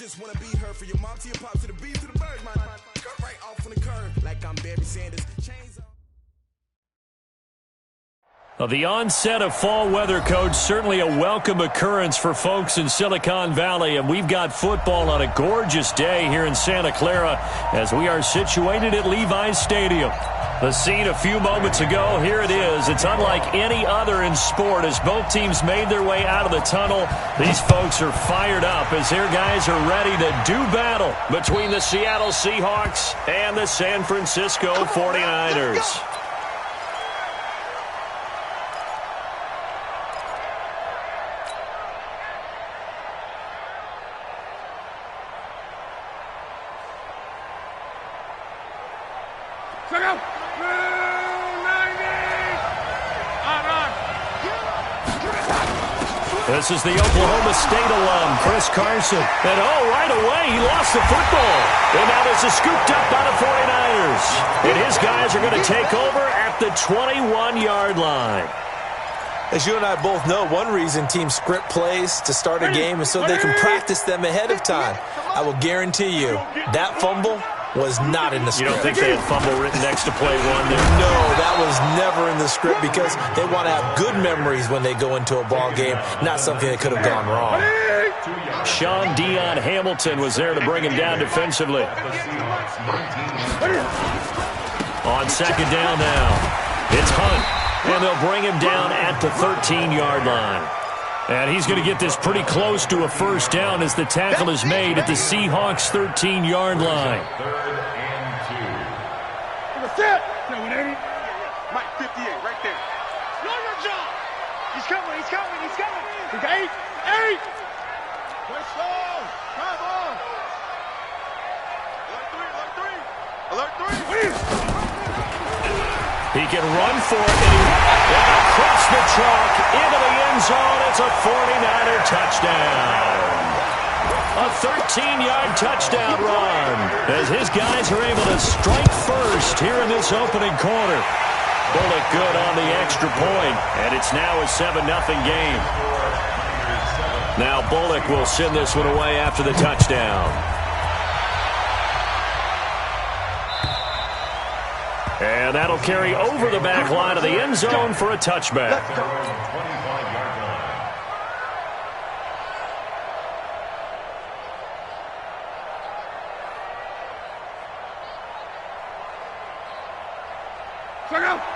just want to be her. For your mom to your pop to the beat to the bird, man. Cut right off on the curve like I'm Barry Sanders. Chains on. The onset of fall weather, Coach, certainly a welcome occurrence for folks in Silicon Valley, and we've got football on a gorgeous day here in Santa Clara as we are situated at Levi's Stadium. The scene a few moments ago, here it is. It's unlike any other in sport as both teams made their way out of the tunnel. These folks are fired up as their guys are ready to do battle between the Seattle Seahawks and the San Francisco 49ers. This is the Oklahoma State alum, Chris Carson. And right away, he lost the football. And now this is scooped up by the 49ers. And his guys are going to take over at the 21-yard line. As you and I both know, one reason teams script plays to start a game is so they can practice them ahead of time. I will guarantee you, that fumble was not in the script. You don't think they had fumble written next to play one there? No, that was never in the script because they want to have good memories when they go into a ball game, not something that could have gone wrong. Sean Dion Hamilton was there to bring him down defensively. On second down now, it's Hunt, and they'll bring him down at the 13-yard line. And he's going to get this pretty close to a first down as the tackle is made at the Seahawks' 13-yard line. Set. No, 180. Mike, 58, right there. Know your job. He's coming. He's got 8. Play slow. Come on. Alert 3. He can run for it. And across the chalk into the end zone. It's a 49er touchdown. A 13-yard touchdown run as his guys are able to strike first here in this opening quarter. Bullock good on the extra point, and it's now a 7-0 game. Now Bullock will send this one away after the touchdown. And that'll carry over the back line of the end zone for a touchback.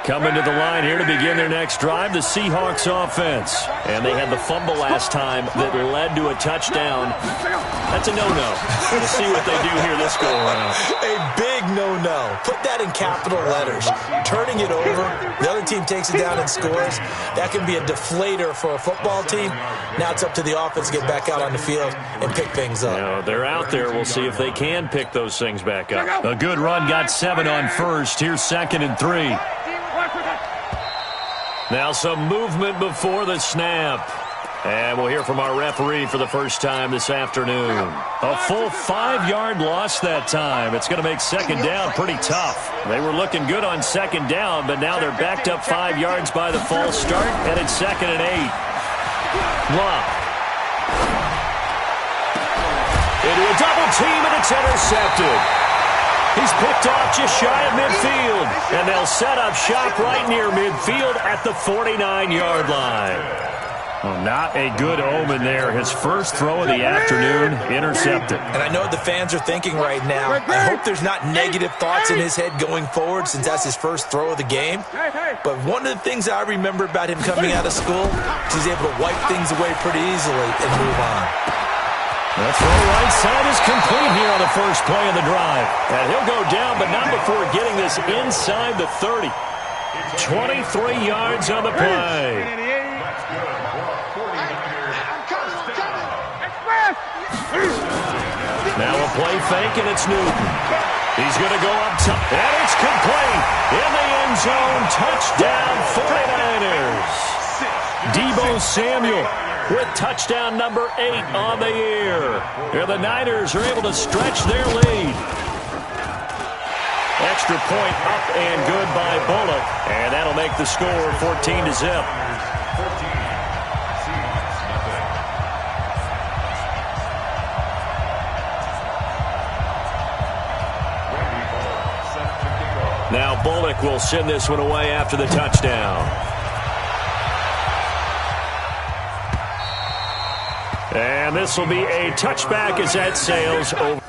Coming to the line here to begin their next drive, the Seahawks offense. And they had the fumble last time that led to a touchdown. That's a no-no. We'll see what they do here this go-around. A big no-no. Put that in capital letters. Turning it over, the other team takes it down and scores. That can be a deflator for a football team. Now it's up to the offense to get back out on the field and pick things up. They're out there. We'll see if they can pick those things back up. A good run got 7 on first. Here's 2nd and 3. Now some movement before the snap. And we'll hear from our referee for the first time this afternoon. A full 5-yard loss that time. It's going to make second down pretty tough. They were looking good on second down, but now they're backed up 5 yards by the false start, and it's 2nd and 8. Bluff. Into a double team, and it's intercepted. He's picked off just shy of midfield, and they'll set up shop right near midfield at the 49-yard line. Well, not a good omen there. His first throw of the afternoon intercepted. And I know what the fans are thinking right now. I hope there's not negative thoughts in his head going forward since that's his first throw of the game. But one of the things I remember about him coming out of school is he's able to wipe things away pretty easily and move on. The throw right side is complete here on the first play of the drive. And he'll go down, but not before getting this inside the 30. 23 yards on the play. Now a play fake, and it's Newton. He's going to go up top, and it's complete. In the end zone, touchdown 49ers. Deebo Samuel with touchdown number 8 on the year. Here the Niners are able to stretch their lead. Extra point up and good by Bullock. And that'll make the score 14-0. Now Bullock will send this one away after the touchdown. And this will be a touchback as that sails over.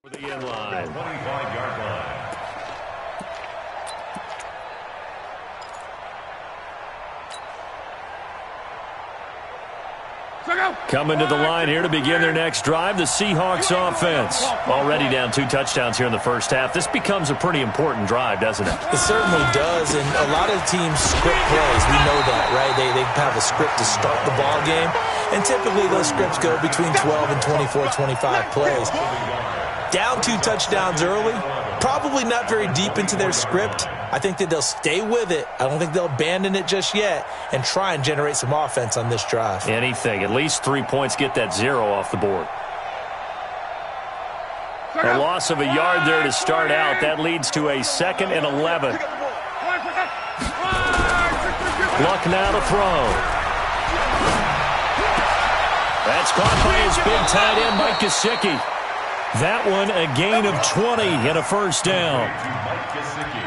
For the inline. 25-yard line. Coming to the line here to begin their next drive, the Seahawks offense. Already down 2 touchdowns here in the first half. This becomes a pretty important drive, doesn't it? It certainly does, and a lot of teams script plays. We know that, right? They have a script to start the ball game, and typically those scripts go between 12 and 24, 25 plays. Down 2 touchdowns early, probably not very deep into their script. I think that they'll stay with it. I don't think they'll abandon it just yet and try and generate some offense on this drive. Anything. At least 3 points, get that 0 off the board. A loss of a yard there to start out. That leads to a 2nd and 11. Luck now to throw. That's caught by his big tight end, Mike Gesicki. That one, a gain of 20 and a first down.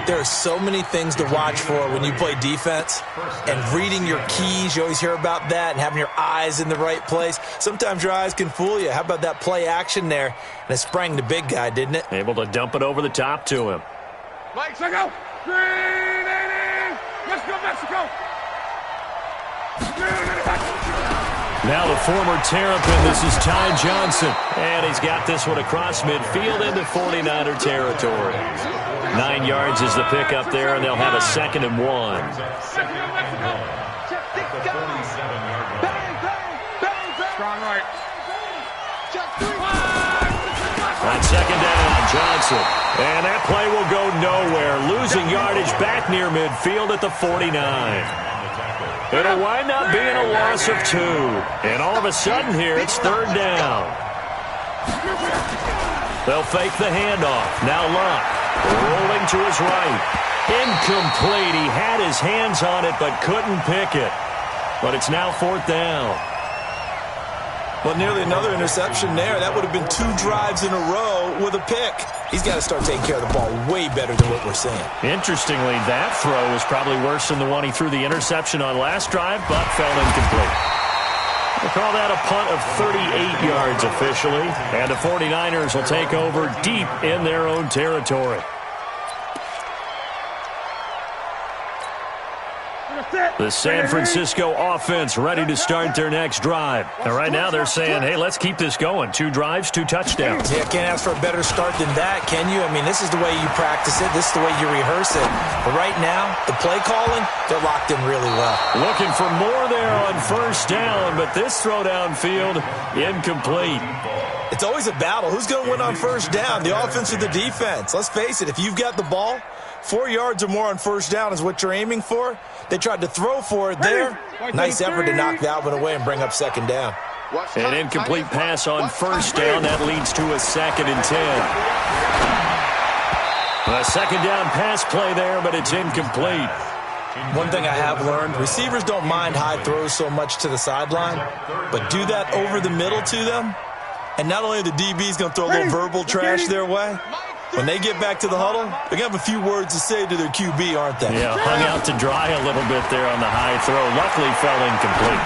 There are so many things to watch for when you play defense, and reading your keys, you always hear about that, and having your eyes in the right place. Sometimes your eyes can fool you. How about that play action there? And it sprang the big guy, didn't it? Able to dump it over the top to him. Mexico! Green 80! Let's go, Mexico! Now the former Terrapin, this is Ty Johnson. And he's got this one across midfield into 49er territory. 9 yards is the pickup there, and they'll have a 2nd and 1. On 2nd down, Johnson. And that play will go nowhere. Losing yardage back near midfield at the 49. It'll wind up being a loss of 2. And all of a sudden here, it's 3rd down. They'll fake the handoff. Now Luck rolling to his right. Incomplete. He had his hands on it but couldn't pick it. But it's now 4th down. Well, nearly another interception there. That would have been 2 drives in a row with a pick. He's got to start taking care of the ball way better than what we're seeing. Interestingly, that throw was probably worse than the one he threw the interception on last drive, but fell incomplete. We'll call that a punt of 38 yards officially, and the 49ers will take over deep in their own territory. The San Francisco offense ready to start their next drive. And right now they're saying, hey, let's keep this going. 2 drives, 2 touchdowns. Yeah, can't ask for a better start than that, can you? I mean, this is the way you practice it. This is the way you rehearse it. But right now, the play calling, they're locked in really well. Looking for more there on 1st down, but this throw downfield, incomplete. It's always a battle. Who's going to win on 1st down, the offense or the defense? Let's face it, if you've got the ball, 4 yards or more on 1st down is what you're aiming for. They tried to throw for it there. Nice effort to knock that one away and bring up 2nd down. An incomplete pass on 1st down. That leads to a 2nd and 10. A 2nd down pass play there, but it's incomplete. One thing I have learned, receivers don't mind high throws so much to the sideline, but do that over the middle to them, and not only are the DBs going to throw a little verbal trash their way, when they get back to the huddle, they're going to have a few words to say to their QB, aren't they? Yeah, hung out to dry a little bit there on the high throw. Luckily fell incomplete.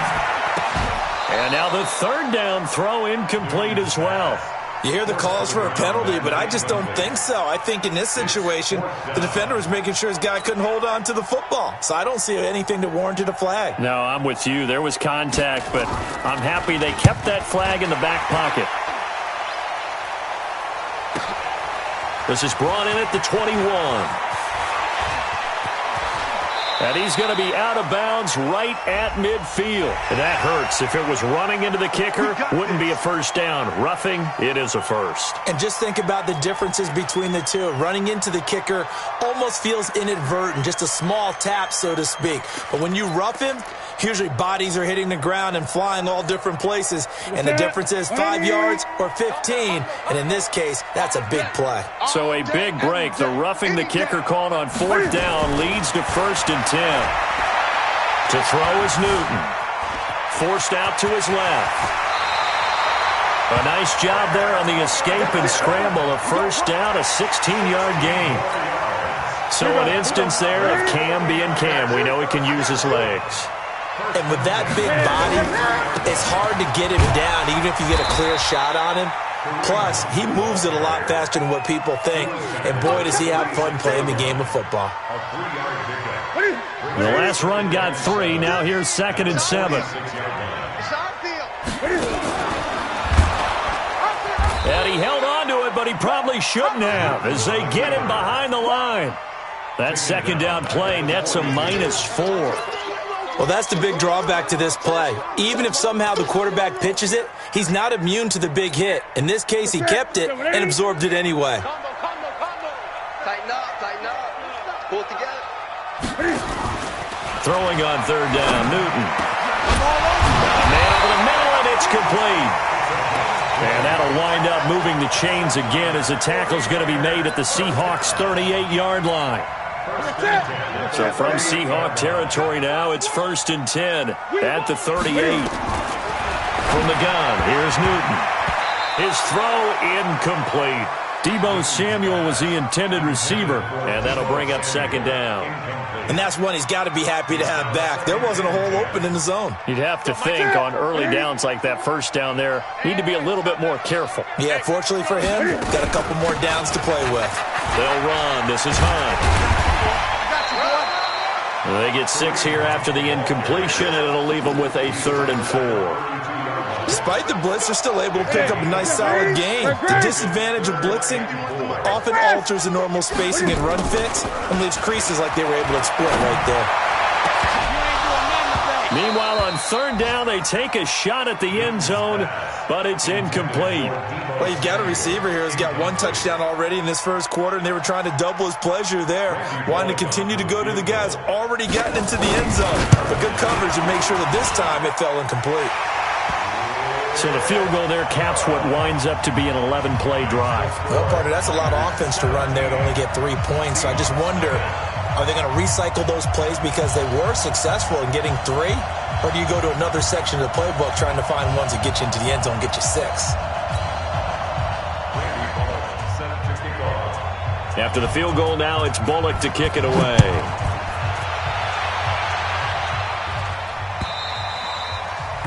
And now the 3rd down throw incomplete as well. You hear the calls for a penalty, but I just don't think so. I think in this situation, the defender was making sure his guy couldn't hold on to the football. So I don't see anything that warranted a flag. No, I'm with you. There was contact, but I'm happy they kept that flag in the back pocket. This is brought in at the 21. And he's going to be out of bounds right at midfield. And that hurts. If it was running into the kicker, wouldn't be a 1st down. Roughing, it is a 1st. And just think about the differences between the two. Running into the kicker almost feels inadvertent, just a small tap, so to speak. But when you rough him, usually bodies are hitting the ground and flying all different places. And the difference is 5 yards or 15. And in this case, that's a big play. So a big break. The roughing the kicker called on 4th down leads to 1st and 10. To throw is Newton. Forced out to his left. A nice job there on the escape and scramble. A 1st down, a 16-yard gain. So an instance there of Cam being Cam. We know he can use his legs. And with that big body, it's hard to get him down, even if you get a clear shot on him. Plus, he moves it a lot faster than what people think. And boy, does he have fun playing the game of football. The last run got 3. Now here's 2nd and 7. And he held on to it, but he probably shouldn't have as they get him behind the line. That 2nd down play nets a -4. Well, that's the big drawback to this play. Even if somehow the quarterback pitches it, he's not immune to the big hit. In this case, he kept it and absorbed it anyway. Tighten up. Pull it together. Throwing on 3rd down, Newton. Man over the middle, and it's complete. And that'll wind up moving the chains again as the tackle's going to be made at the Seahawks' 38-yard line. So from Seahawk territory now, it's 1st and 10 at the 38. From the gun, here's Newton. His throw incomplete. Deebo Samuel was the intended receiver, and that'll bring up 2nd down. And that's one he's got to be happy to have back. There wasn't a hole open in the zone. You'd have to think on early downs like that 1st down there, need to be a little bit more careful. Yeah, fortunately for him, got a couple more downs to play with. They'll run. This is Hunt. They get 6 here after the incompletion, and it'll leave them with a 3rd and 4. Despite the blitz, they're still able to pick up a nice, solid gain. The disadvantage of blitzing often alters the normal spacing and run fits and leaves creases like they were able to exploit right there. Meanwhile, on 3rd down, they take a shot at the end zone, but it's incomplete. Well, you've got a receiver here who's got 1 touchdown already in this 1st quarter, and they were trying to double his pleasure there, wanting to continue to go to the guys already gotten into the end zone. But good coverage to make sure that this time it fell incomplete. So the field goal there caps what winds up to be an 11-play drive. Well, partner, that's a lot of offense to run there to only get 3 points. So I just wonder, are they going to recycle those plays because they were successful in getting 3? Or do you go to another section of the playbook trying to find ones that get you into the end zone, get you 6? After the field goal now, it's Bullock to kick it away.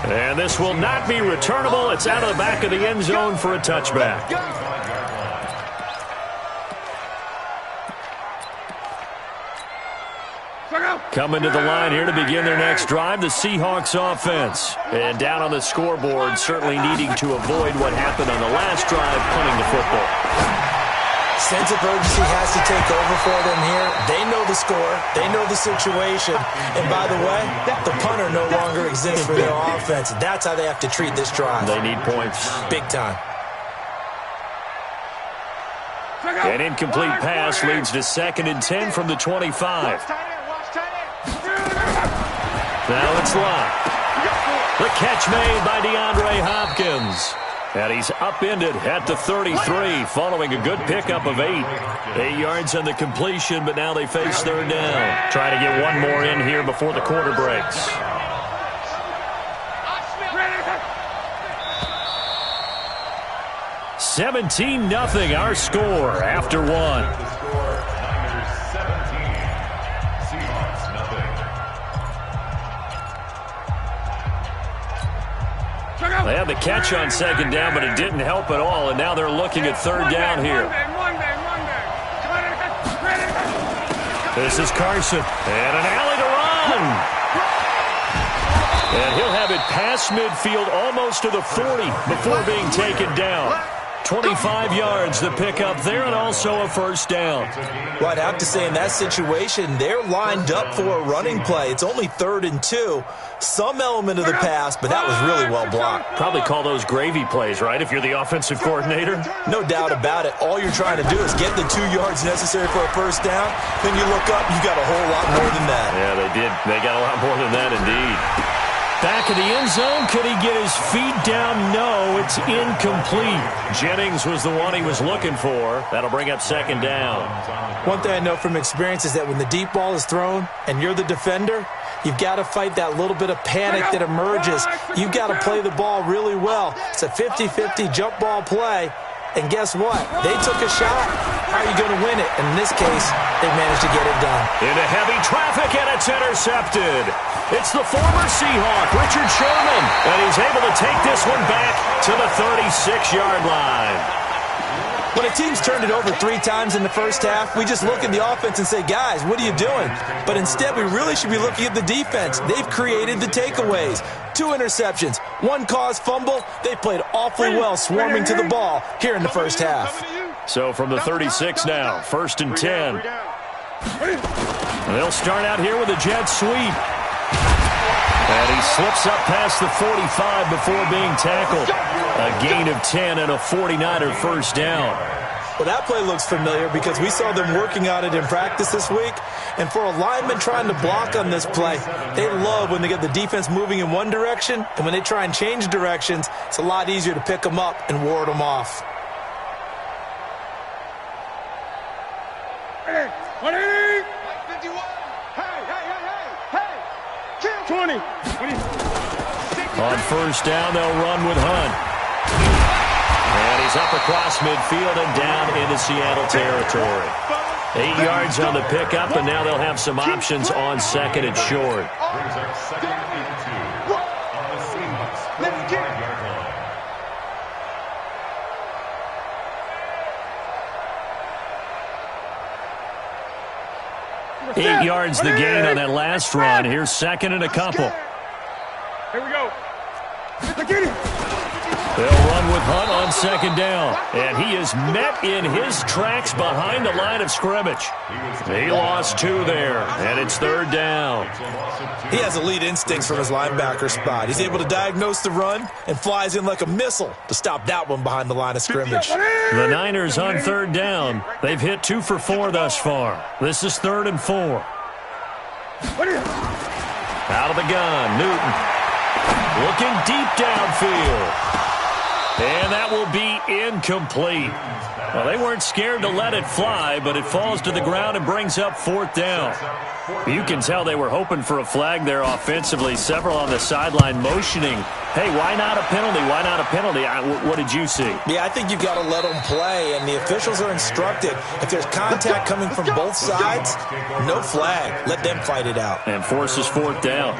And this will not be returnable. It's out of the back of the end zone for a touchback. Coming to the line here to begin their next drive, the Seahawks offense. And down on the scoreboard, certainly needing to avoid what happened on the last drive, punting the football. Sense of urgency has to take over for them here. They know the score. They know the situation. And by the way, the punter no longer exists for their offense. That's how they have to treat this drive. They need points. Big time. An incomplete pass leads to 2nd and 10 from the 25. Now it's locked. The catch made by DeAndre Hopkins. And he's upended at the 33 following a good pickup of 8. 8 yards on the completion, but now they face 3rd down. Trying to get one more in here before the quarter breaks. $17-0 our score after 1. They had the catch on 2nd down, but it didn't help at all, and now they're looking at 3rd down here. This is Carson, and an alley to run. And he'll have it past midfield almost to the 40 before being taken down. 25 yards the pickup there, and also a 1st down. Well, I'd have to say in that situation, they're lined up for a running play. It's only 3rd and 2. Some element of the pass, but that was really well blocked. Probably call those gravy plays, right, if you're the offensive coordinator? No doubt about it. All you're trying to do is get the 2 yards necessary for a 1st down. Then you look up, you got a whole lot more than that. Yeah, they did. They got a lot more than that, indeed. Back in the end zone, could he get his feet down? No, it's incomplete. Jennings was the one he was looking for. That'll bring up 2nd down. One thing I know from experience is that when the deep ball is thrown and you're the defender, you've got to fight that little bit of panic that emerges. You've got to play the ball really well. It's a 50-50 jump ball play. And guess what? They took a shot. How are you going to win it? And in this case, they managed to get it done. Into heavy traffic, and it's intercepted. It's the former Seahawk, Richard Sherman, and he's able to take this one back to to the 36-yard line. When a team's turned it over 3 times in the first half, we just look at the offense and say, guys, what are you doing? But instead, we really should be looking at the defense. They've created the takeaways. 2 interceptions, 1 caused fumble. They played awfully well swarming to the ball here in the first half. So from the 36 now, 1st and 10. They'll start out here with a jet sweep. And he slips up past the 45 before being tackled. A gain of 10 and a 49er first down. Well, that play looks familiar because we saw them working on it in practice this week. And for a lineman trying to block on this play, they love when they get the defense moving in one direction. And when they try and change directions, it's a lot easier to pick them up and ward them off. 20. On first down, they'll run with Hunt. And he's up across midfield and down into Seattle territory. 8 yards on the pickup, and now they'll have some options on 2nd and short. Eight yards the gain on that last run. Here's 2nd and a couple. Here we go. They'll run with Hunt on 2nd down. And he is met in his tracks behind the line of scrimmage. He lost 2 there, and it's 3rd down. He has elite instincts from his linebacker spot. He's able to diagnose the run and flies in like a missile to stop that one behind the line of scrimmage. The Niners on 3rd down. They've hit 2 for 4 thus far. This is 3rd and 4. Out of the gun, Newton. Looking deep downfield. And that will be incomplete. Well, they weren't scared to let it fly, but it falls to the ground and brings up 4th down. You can tell they were hoping for a flag there offensively. Several on the sideline motioning, hey, why not a penalty? Why not a penalty? What did you see? Yeah, I think you've got to let them play, and the officials are instructed. If there's contact coming from both sides, no flag. Let them fight it out. And forces 4th down.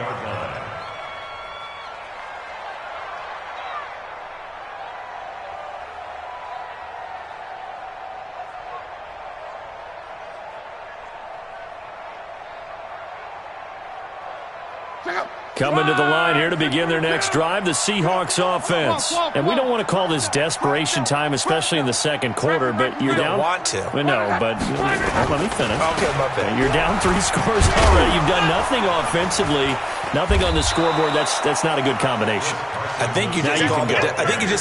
Coming to the line here to begin their next drive, the Seahawks offense. And we don't want to call this desperation time, especially in the 2nd quarter, but you're down. You don't want to. No, but let me finish. Okay, my bad. You're down 3 scores already. You've done nothing offensively, nothing on the scoreboard. That's not a good combination. I think you just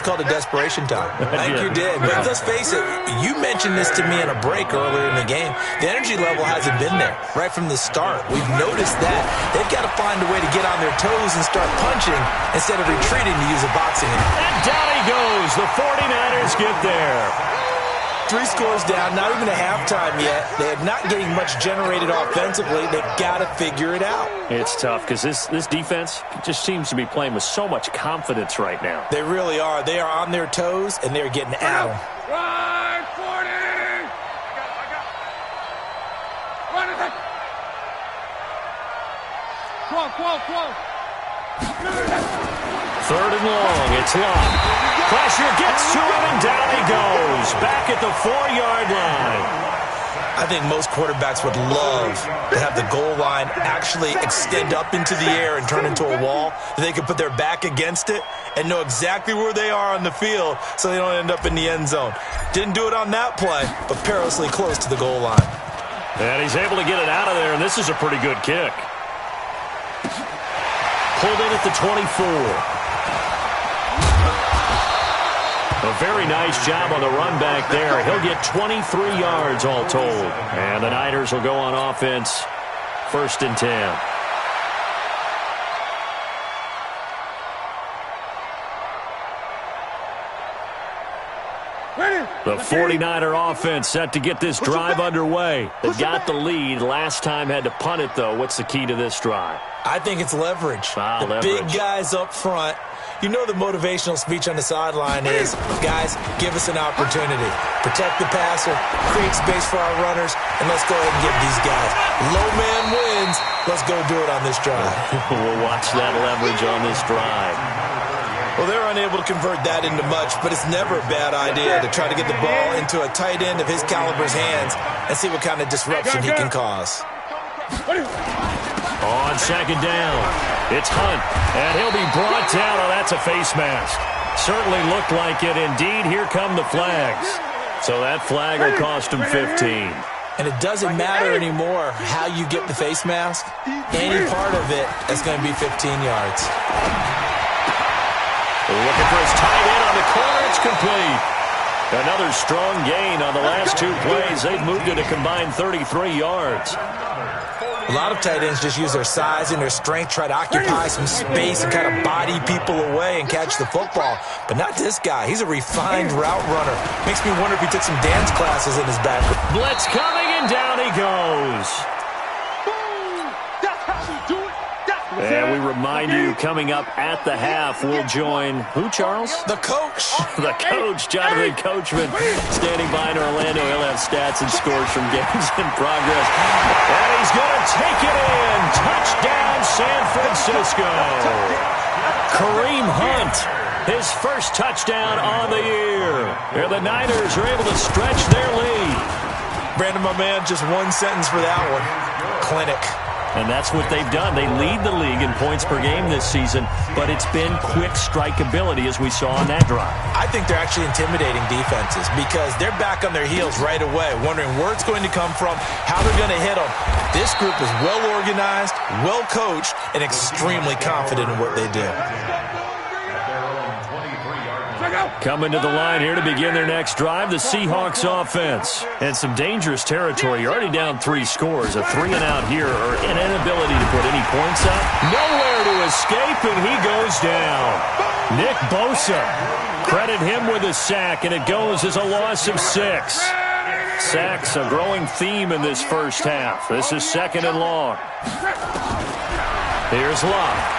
called it desperation time. I think you did. But let's face it, you mentioned this to me in a break earlier in the game. The energy level hasn't been there right from the start. We've noticed that. They've got to find a way to get on their toes and start punching instead of retreating to use a boxing. And down he goes. The 49ers get there. 3 scores down, not even a halftime yet. They're not getting much generated offensively. They've got to figure it out. It's tough because this defense just seems to be playing with so much confidence right now. They really are. They are on their toes, and they're getting at them. Run, 40! Run it! 12. 3rd and long. It's long. Pressure gets to him, and down he goes. Back at the 4-yard line. I think most quarterbacks would love to have the goal line actually extend up into the air and turn into a wall. They can put their back against it and know exactly where they are on the field so they don't end up in the end zone. Didn't do it on that play, but perilously close to the goal line. And he's able to get it out of there, and this is a pretty good kick. Pulled in at the 24. A very nice job on the run back there. He'll get 23 yards all told. And the Niners will go on offense, 1st and 10. The 49er offense set to get this drive underway. They got the lead. Last time had to punt it, though. What's the key to this drive? I think it's leverage. Leverage. Big guys up front. You know the motivational speech on the sideline is, guys, give us an opportunity. Protect the passer, create space for our runners, and let's go ahead and get these guys. Low man wins. Let's go do it on this drive. We'll watch that leverage on this drive. Well, they're unable to convert that into much, but it's never a bad idea to try to get the ball into a tight end of his caliber's hands and see what kind of disruption he can cause. On second down, it's Hunt, and he'll be brought down. Oh, that's a face mask. Certainly looked like it. Indeed, here come the flags. So that flag will cost him 15. And it doesn't matter anymore how you get the face mask. Any part of it is going to be 15 yards. Looking for his tight end on the corner. It's complete. Another strong gain on the last two plays. They've moved it a combined 33 yards. A lot of tight ends just use their size and their strength, try to occupy some space and kind of body people away and catch the football. But not this guy. He's a refined route runner. Makes me wonder if he took some dance classes in his back. Blitz coming, and down he goes. And we remind you, coming up at the half, we'll join who, Charles? The coach. The coach, Jonathan Coachman, standing by in Orlando. He'll have stats and scores from games in progress. And he's going to take it in. Touchdown, San Francisco. Kareem Hunt, his first touchdown on the year. And the Niners are able to stretch their lead. Brandon, my man, just one sentence for that one. Clinic. And that's what they've done. They lead the league in points per game this season, but it's been quick strike ability as we saw on that drive. I think they're actually intimidating defenses because they're back on their heels right away, wondering where it's going to come from, how they're going to hit them. This group is well organized, well coached, and extremely confident in what they do. Coming to the line here to begin their next drive, the Seahawks offense. And some dangerous territory. You're already down 3 scores. A 3-and-out here, or an inability to put any points up. Nowhere to escape, and he goes down. Nick Bosa. Credit him with a sack, and it goes as a loss of 6. Sacks, a growing theme in this first half. This is 2nd and long. Here's Love.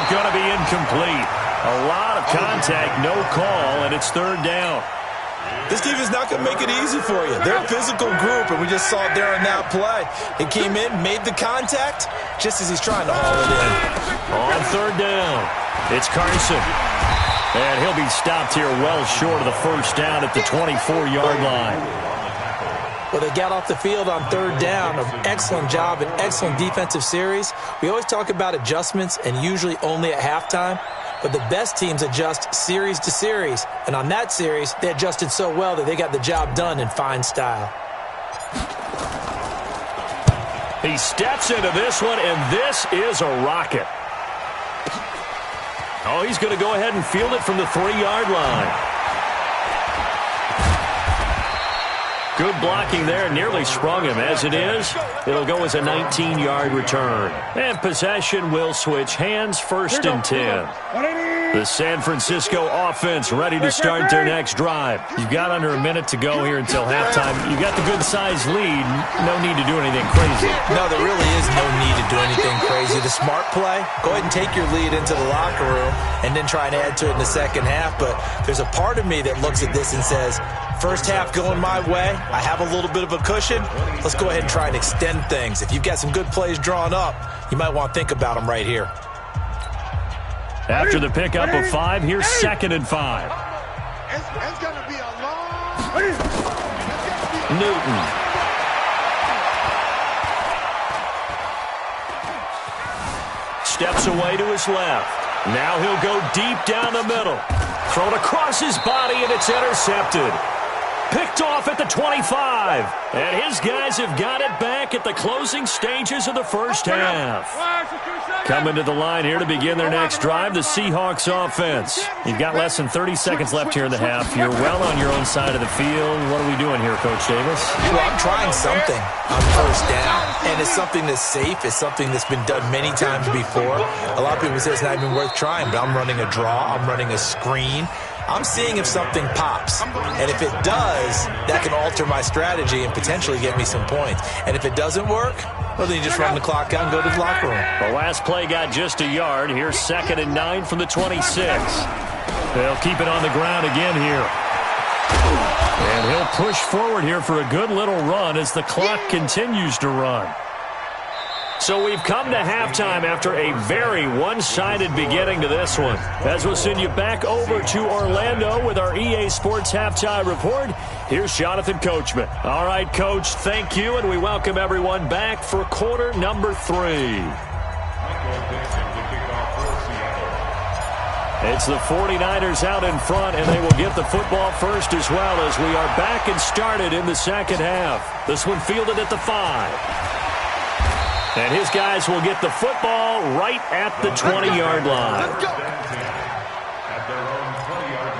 Going to be incomplete. A lot of contact, no call, and it's 3rd down. This team is not going to make it easy for you. They're a physical group, and we just saw it there on that play. He came in, made the contact, just as he's trying to haul it in. On 3rd down, it's Carson. And he'll be stopped here well short of the first down at the 24-yard line. Well, they got off the field on 3rd down. An excellent job, an excellent defensive series. We always talk about adjustments and usually only at halftime. But the best teams adjust series to series. And on that series, they adjusted so well that they got the job done in fine style. He steps into this one, and this is a rocket. Oh, he's going to go ahead and field it from the 3-yard line. Good blocking there, nearly sprung him. As it is, it'll go as a 19-yard return. And possession will switch hands, 1st and 10. The San Francisco offense ready to start their next drive. You've got under a minute to go here until halftime. You've got the good-sized lead. No need to do anything crazy. No, there really is no need to do anything crazy. The smart play, go ahead and take your lead into the locker room and then try and add to it in the second half. But there's a part of me that looks at this and says, first half going my way, I have a little bit of a cushion. Let's go ahead and try and extend things. If you've got some good plays drawn up, you might want to think about them right here. After the pickup of 5, here's 2nd and 5. It's going to be a long... Newton. Steps away to his left. Now he'll go deep down the middle. Thrown across his body, and it's intercepted. Picked off at the 25. And his guys have got it back at the closing stages of the first half. Coming to the line here to begin their next drive, the Seahawks offense. You've got less than 30 seconds left here in the half. You're well on your own side of the field. What are we doing here, Coach Davis? Well, I'm trying something on first down. And it's something that's safe. It's something that's been done many times before. A lot of people say it's not even worth trying, but I'm running a draw. I'm running a screen. I'm seeing if something pops. And if it does, that can alter my strategy and potentially get me some points. And if it doesn't work, well, then you just run the clock out and go to the locker room. The last play got just a yard. Here's 2nd and 9 from the 26. They'll keep it on the ground again here. And he'll push forward here for a good little run as the clock continues to run. So we've come to halftime after a very one-sided beginning to this one. As we'll send you back over to Orlando with our EA Sports Halftime Report, here's Jonathan Coachman. All right, Coach, thank you, and we welcome everyone back for quarter number 3. It's the 49ers out in front, and they will get the football first as well as we are back and started in the second half. This one fielded at the 5. And his guys will get the football right at the 20-yard line. Let's go. At their own 20-yard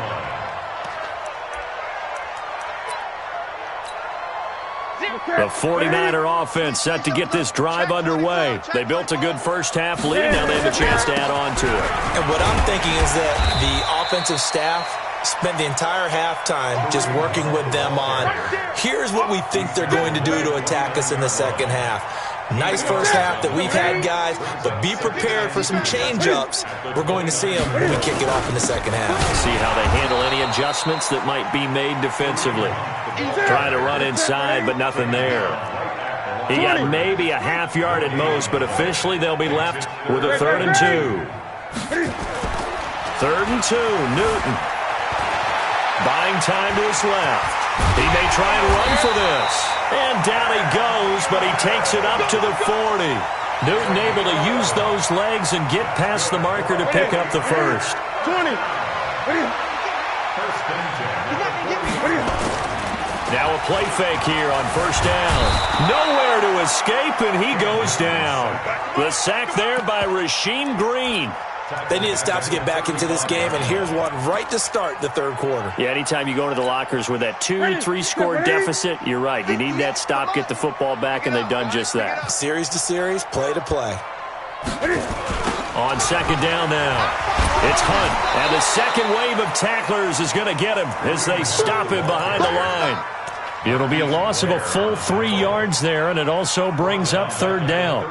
line. The 49er offense set to get this drive underway. They built a good first-half lead. Now they have a chance to add on to it. And what I'm thinking is that the offensive staff spent the entire halftime just working with them on, here's what we think they're going to do to attack us in the second half. Nice first half that we've had, guys, but be prepared for some change-ups. We're going to see them when we kick it off in the second half. See how they handle any adjustments that might be made defensively. Trying to run inside, but nothing there. He got maybe a half yard at most, but officially they'll be left with a 3rd and 2. 3rd and 2, Newton. Buying time to his left. He may try and run for this. And down he goes, but he takes it up to the 40. Newton able to use those legs and get past the marker to pick up the first. 20. Now a play fake here on first down. Nowhere to escape, and he goes down. The sack there by Rasheem Green. They need to stop to get back into this game, and here's one right to start the third quarter. Yeah, anytime you go into the lockers with that 2-3-score deficit, you're right. You need that stop, get the football back, and they've done just that. Series to series, play to play. On second down now, it's Hunt, and the second wave of tacklers is going to get him as they stop him behind the line. It'll be a loss of a full 3 yards there, and it also brings up 3rd down.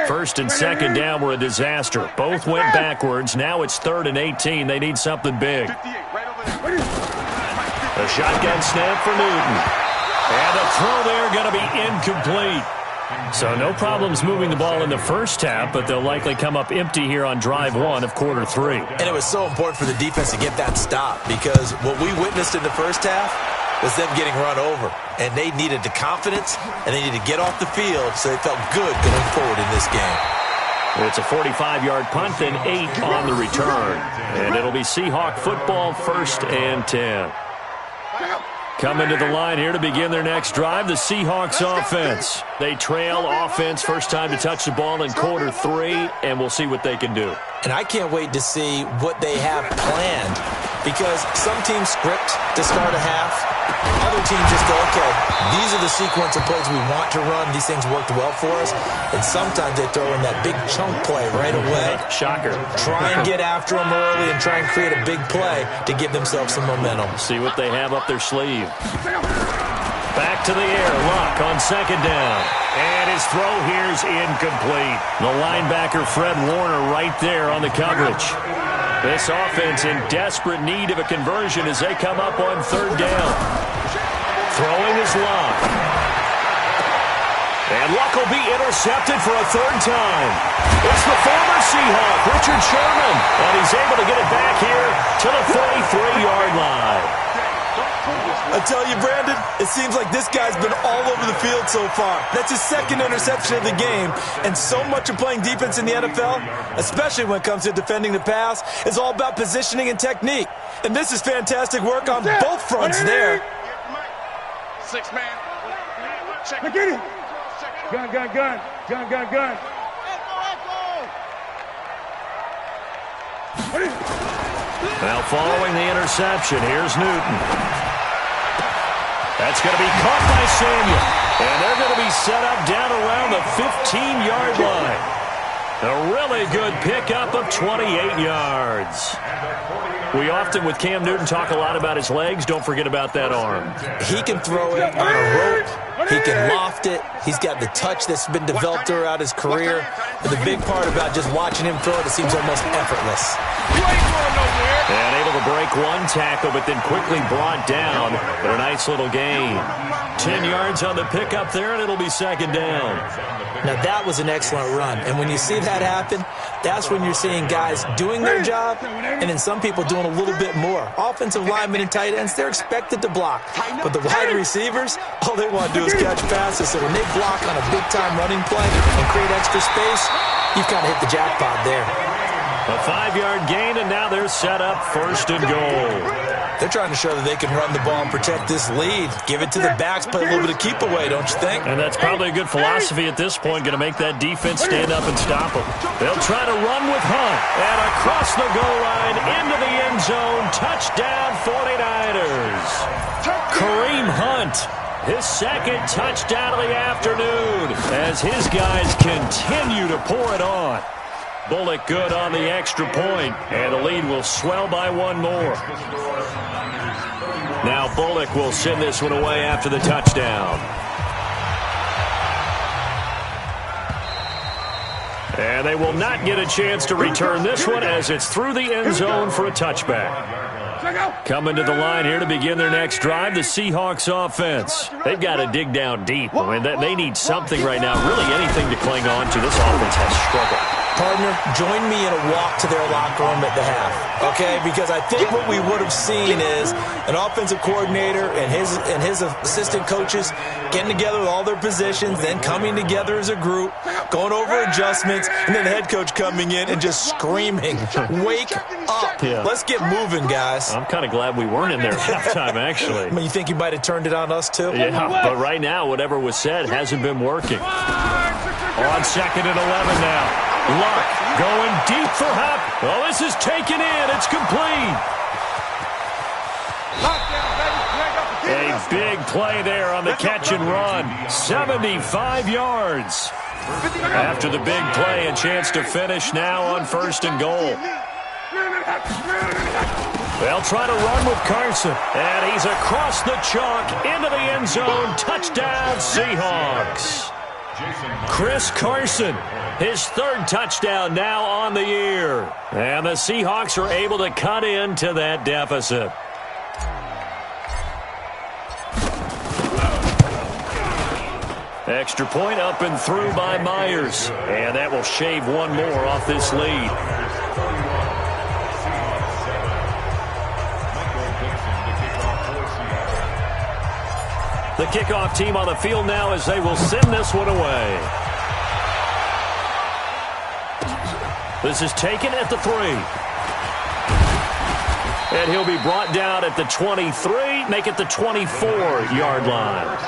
1st and 2nd down were a disaster. Both went backwards. Now it's 3rd and 18. They need something big. A shotgun snap for Newton. And a throw there going to be incomplete. So no problems moving the ball in the first half, but they'll likely come up empty here on drive 1 of quarter 3. And it was so important for the defense to get that stop, because what we witnessed in the first half was them getting run over. And they needed the confidence, and they needed to get off the field so they felt good going forward in this game. It's a 45-yard punt, then 8 on the return. And it'll be Seahawk football, 1st and 10. Coming to the line here to begin their next drive, the Seahawks offense. They trail offense, first time to touch the ball in quarter 3, and we'll see what they can do. And I can't wait to see what they have planned, because some teams script to start a half. Other teams just go, okay, these are the sequence of plays we want to run. These things worked well for us. And sometimes they throw in that big chunk play right away. Shocker. Try and get after them early and try and create a big play to give themselves some momentum. See what they have up their sleeve. Back to the air. Luck on second down. And his throw here is incomplete. The linebacker, Fred Warner, right there on the coverage. This offense in desperate need of a conversion as they come up on 3rd down. Throwing is Luck. And Luck will be intercepted for a 3rd time. It's the former Seahawk, Richard Sherman. And he's able to get it back here to the 43-yard line. I tell you, Brandon, it seems like this guy's been all over the field so far. That's his 2nd interception of the game. And so much of playing defense in the NFL, especially when it comes to defending the pass, is all about positioning and technique. And this is fantastic work on both fronts there. 6 man. Look at it. Gun, gun, gun. Gun, gun, gun. Now following the interception, here's Newton. That's going to be caught by Samuel. And they're going to be set up down around the 15-yard line. A really good pickup of 28 yards. We often, with Cam Newton, talk a lot about his legs. Don't forget about that arm. He can throw it on a rope. He can loft it. He's got the touch that's been developed throughout his career. But the big part about just watching him throw it seems almost effortless. And able to break one tackle, but then quickly brought down. But a nice little gain. 10 yards on the pickup there, and it'll be second down. Now, that was an excellent run. And when you see that happen, that's when you're seeing guys doing their job and then some people doing a little bit more. Offensive linemen and tight ends, they're expected to block. But the wide receivers, all they want to do is catch passes. So when they block on a big-time running play and create extra space, you've kind of hit the jackpot there. A 5-yard gain, and now they're set up first and goal. They're trying to show that they can run the ball and protect this lead. Give it to the backs, play a little bit of keep away, don't you think? And that's probably a good philosophy at this point, going to make that defense stand up and stop them. They'll try to run with Hunt. And across the goal line, into the end zone, touchdown 49ers. Kareem Hunt, his second touchdown of the afternoon, as his guys continue to pour it on. Bullock good on the extra point, and the lead will swell by one more. Now Bullock will send this one away after the touchdown. And they will not get a chance to return this one as it's through the end zone for a touchback. Coming to the line here to begin their next drive, the Seahawks offense. They've got to dig down deep. I mean, they need something right now, really anything to cling on to. This offense has struggled. Partner, join me in a walk to their locker room at the half, okay? Because I think what we would have seen is an offensive coordinator and his assistant coaches getting together with all their positions, then coming together as a group, going over adjustments, and then the head coach coming in and just screaming, "Wake up. Yeah. Let's get moving, guys." I'm kind of glad we weren't in there at halftime, actually. I mean, you think he might have turned it on us, too? Yeah, but right now, whatever was said hasn't been working. On second and 11 now. Luck going deep for Hupp. Oh, this is taken in. It's complete. A big play there on the catch and run. 75 yards. After the big play, a chance to finish now on first and goal. They'll try to run with Carson. And he's across the chalk into the end zone. Touchdown, Seahawks. Chris Carson, his third touchdown now on the year. And the Seahawks are able to cut into that deficit. Extra point up and through by Myers. And that will shave one more off this lead. The kickoff team on the field now as they will send this one away. This is taken at the 3. And he'll be brought down at the 23, make it the 24-yard line.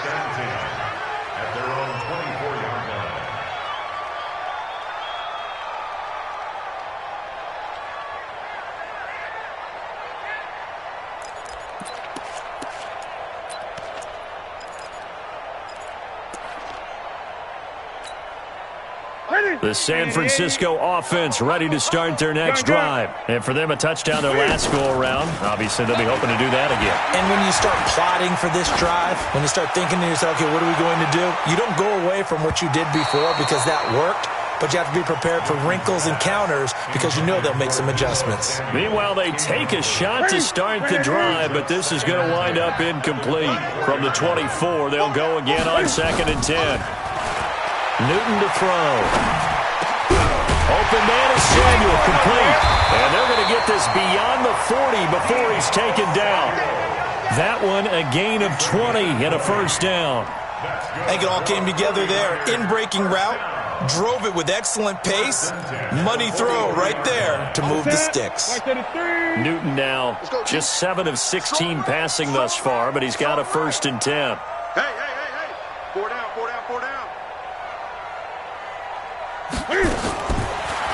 The San Francisco offense ready to start their next drive. And for them, a touchdown their last go-around. Obviously, they'll be hoping to do that again. And when you start plotting for this drive, when you start thinking to yourself, okay, what are we going to do? You don't go away from what you did before because that worked. But you have to be prepared for wrinkles and counters because you know they'll make some adjustments. Meanwhile, they take a shot to start the drive, but this is going to wind up incomplete. From the 24, they'll go again on second and 10. Newton to throw. Open man is Samuel, complete. And they're going to get this beyond the 40 before he's taken down. That one, a gain of 20 and a first down. I think it all came together there. In-breaking route, drove it with excellent pace. Money throw right there to move the sticks. Newton now just 7 of 16 passing thus far, but he's got a first and 10. Hey. 4 down.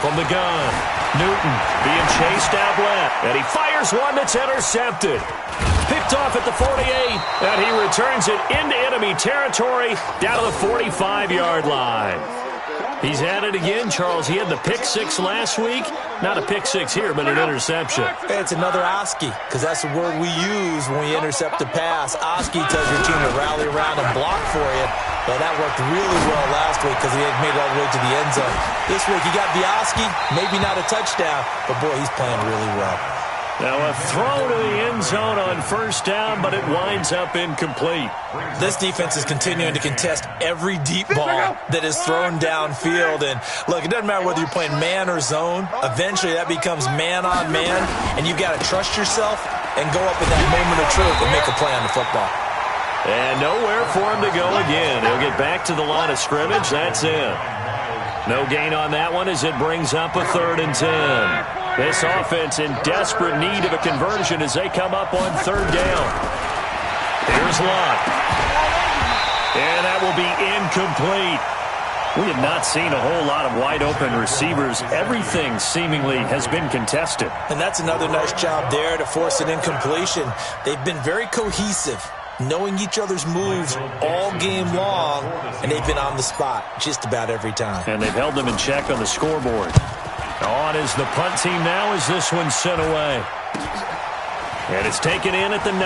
From the gun, Newton being chased out left, and he fires one that's intercepted. Picked off at the 48, and he returns it into enemy territory down to the 45-yard line. He's at it again, Charles. He had the pick six last week. Not a pick six here, but an interception. It's another Oski, because that's the word we use when we intercept a pass. Oski tells your team to rally around and block for you. But that worked really well last week because he had made it all the way to the end zone. This week he got the Oski, maybe not a touchdown, but boy, he's playing really well. Now a throw to the end zone on first down, but it winds up incomplete. This defense is continuing to contest every deep ball that is thrown downfield. And look, it doesn't matter whether you're playing man or zone. Eventually that becomes man on man, and you've got to trust yourself and go up in that moment of truth and make a play on the football. And nowhere for him to go again. He'll get back to the line of scrimmage. That's it. No gain on that one as it brings up a 3rd and 10. This offense in desperate need of a conversion as they come up on 3rd down. Here's Lott. And that will be incomplete. We have not seen a whole lot of wide-open receivers. Everything seemingly has been contested. And that's another nice job there to force an incompletion. They've been very cohesive, knowing each other's moves all game long, and they've been on the spot just about every time. And they've held them in check on the scoreboard. On is the punt team now as this one's sent away. And it's taken in at the 9.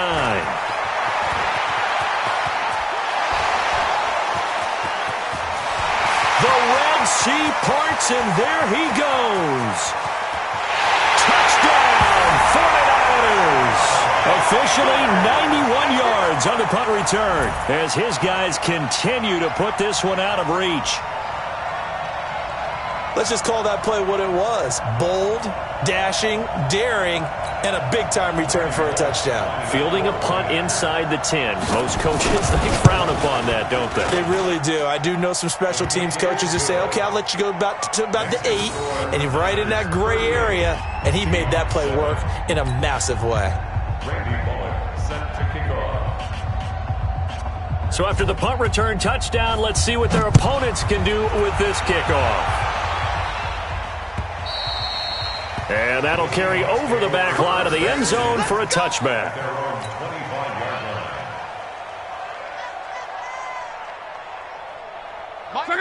The Red Sea parts, and there he goes. Touchdown, 49ers. Officially 91 yards on the punt return as his guys continue to put this one out of reach. Let's just call that play what it was. Bold, dashing, daring, and a big-time return for a touchdown. Fielding a punt inside the 10. Most coaches, they frown upon that, don't they? They really do. I do know some special teams coaches who say, okay, I'll let you go to about the 8, and you're right in that gray area, and he made that play work in a massive way. So after the punt return touchdown, let's see what their opponents can do with this kickoff. And that'll carry over the back line of the end zone for a touchback.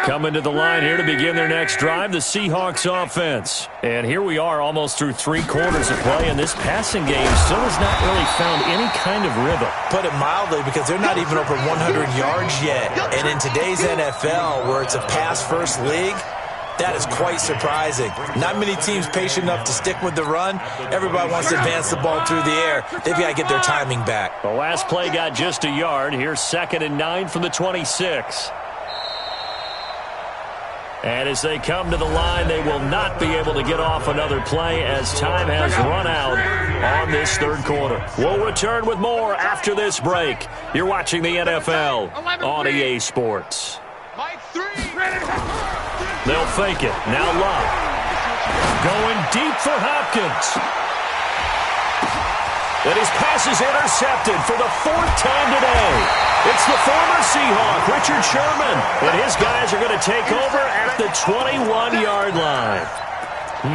Coming to the line here to begin their next drive, the Seahawks offense. And here we are almost through 3 quarters of play, and this passing game still has not really found any kind of rhythm. Put it mildly, because they're not even over 100 yards yet. And in today's NFL, where it's a pass-first league, that is quite surprising. Not many teams patient enough to stick with the run. Everybody wants to advance the ball through the air. They've got to get their timing back. The last play got just a yard. Here's 2nd and 9 from the 26. And as they come to the line, they will not be able to get off another play as time has run out on this 3rd quarter. We'll return with more after this break. You're watching the NFL on EA Sports. They'll fake it. Now Lott. Going deep for Hopkins. And his pass is intercepted for the 4th time today. It's the former Seahawk, Richard Sherman. And his guys are going to take over at the 21-yard line.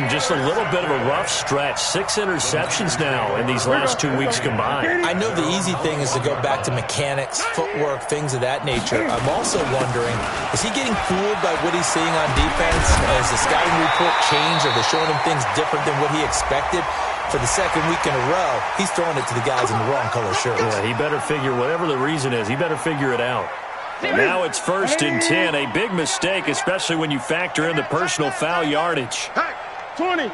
Just a little bit of a rough stretch. 6 interceptions now in these last 2 weeks combined. I know the easy thing is to go back to mechanics, footwork, things of that nature. I'm also wondering, is he getting fooled by what he's seeing on defense? Has the scouting report changed? Are they showing him things different than what he expected? For the 2nd week in a row, he's throwing it to the guys in the wrong color shirts. Yeah, he better figure, whatever the reason is, he better figure it out. Now it's 1st and 10. A big mistake, especially when you factor in the personal foul yardage. 20. Now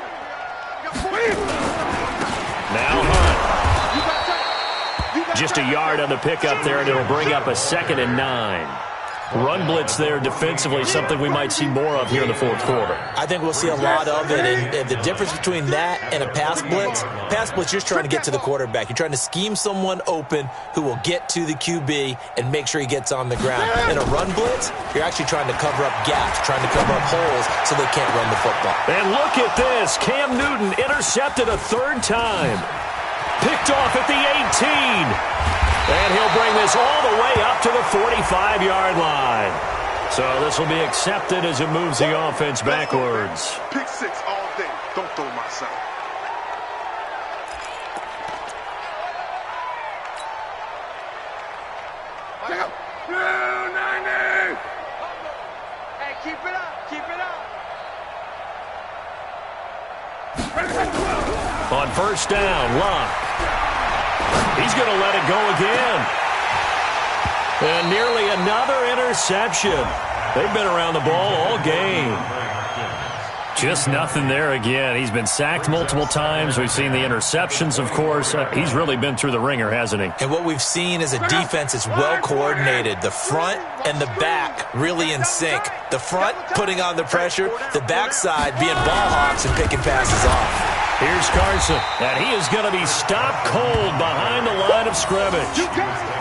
Hunt. Just a yard on the pickup there, and it'll bring up a 2nd and 9. Run blitz there defensively, something we might see more of here in the 4th quarter. I think we'll see a lot of it, and the difference between that and a pass blitz, you're just trying to get to the quarterback. You're trying to scheme someone open who will get to the QB and make sure he gets on the ground. In a run blitz, you're actually trying to cover up gaps, trying to cover up holes so they can't run the football. And look at this. Cam Newton intercepted a 3rd time. Picked off at the 18. And he'll bring this all the way up to the 45-yard line. So this will be accepted as it moves the offense backwards. Pick 6 all day. Don't throw my side. Blue 90. Hey, keep it up. Keep it up. On first down, Locke. He's going to let it go again. And nearly another interception. They've been around the ball all game. Just nothing there again. He's been sacked multiple times. We've seen the interceptions, of course. He's really been through the ringer, hasn't he? And what we've seen is a defense that's well coordinated. The front and the back really in sync. The front putting on the pressure, the backside being ball hawks and picking passes off. Here's Carson, and he is going to be stopped cold behind the line of scrimmage.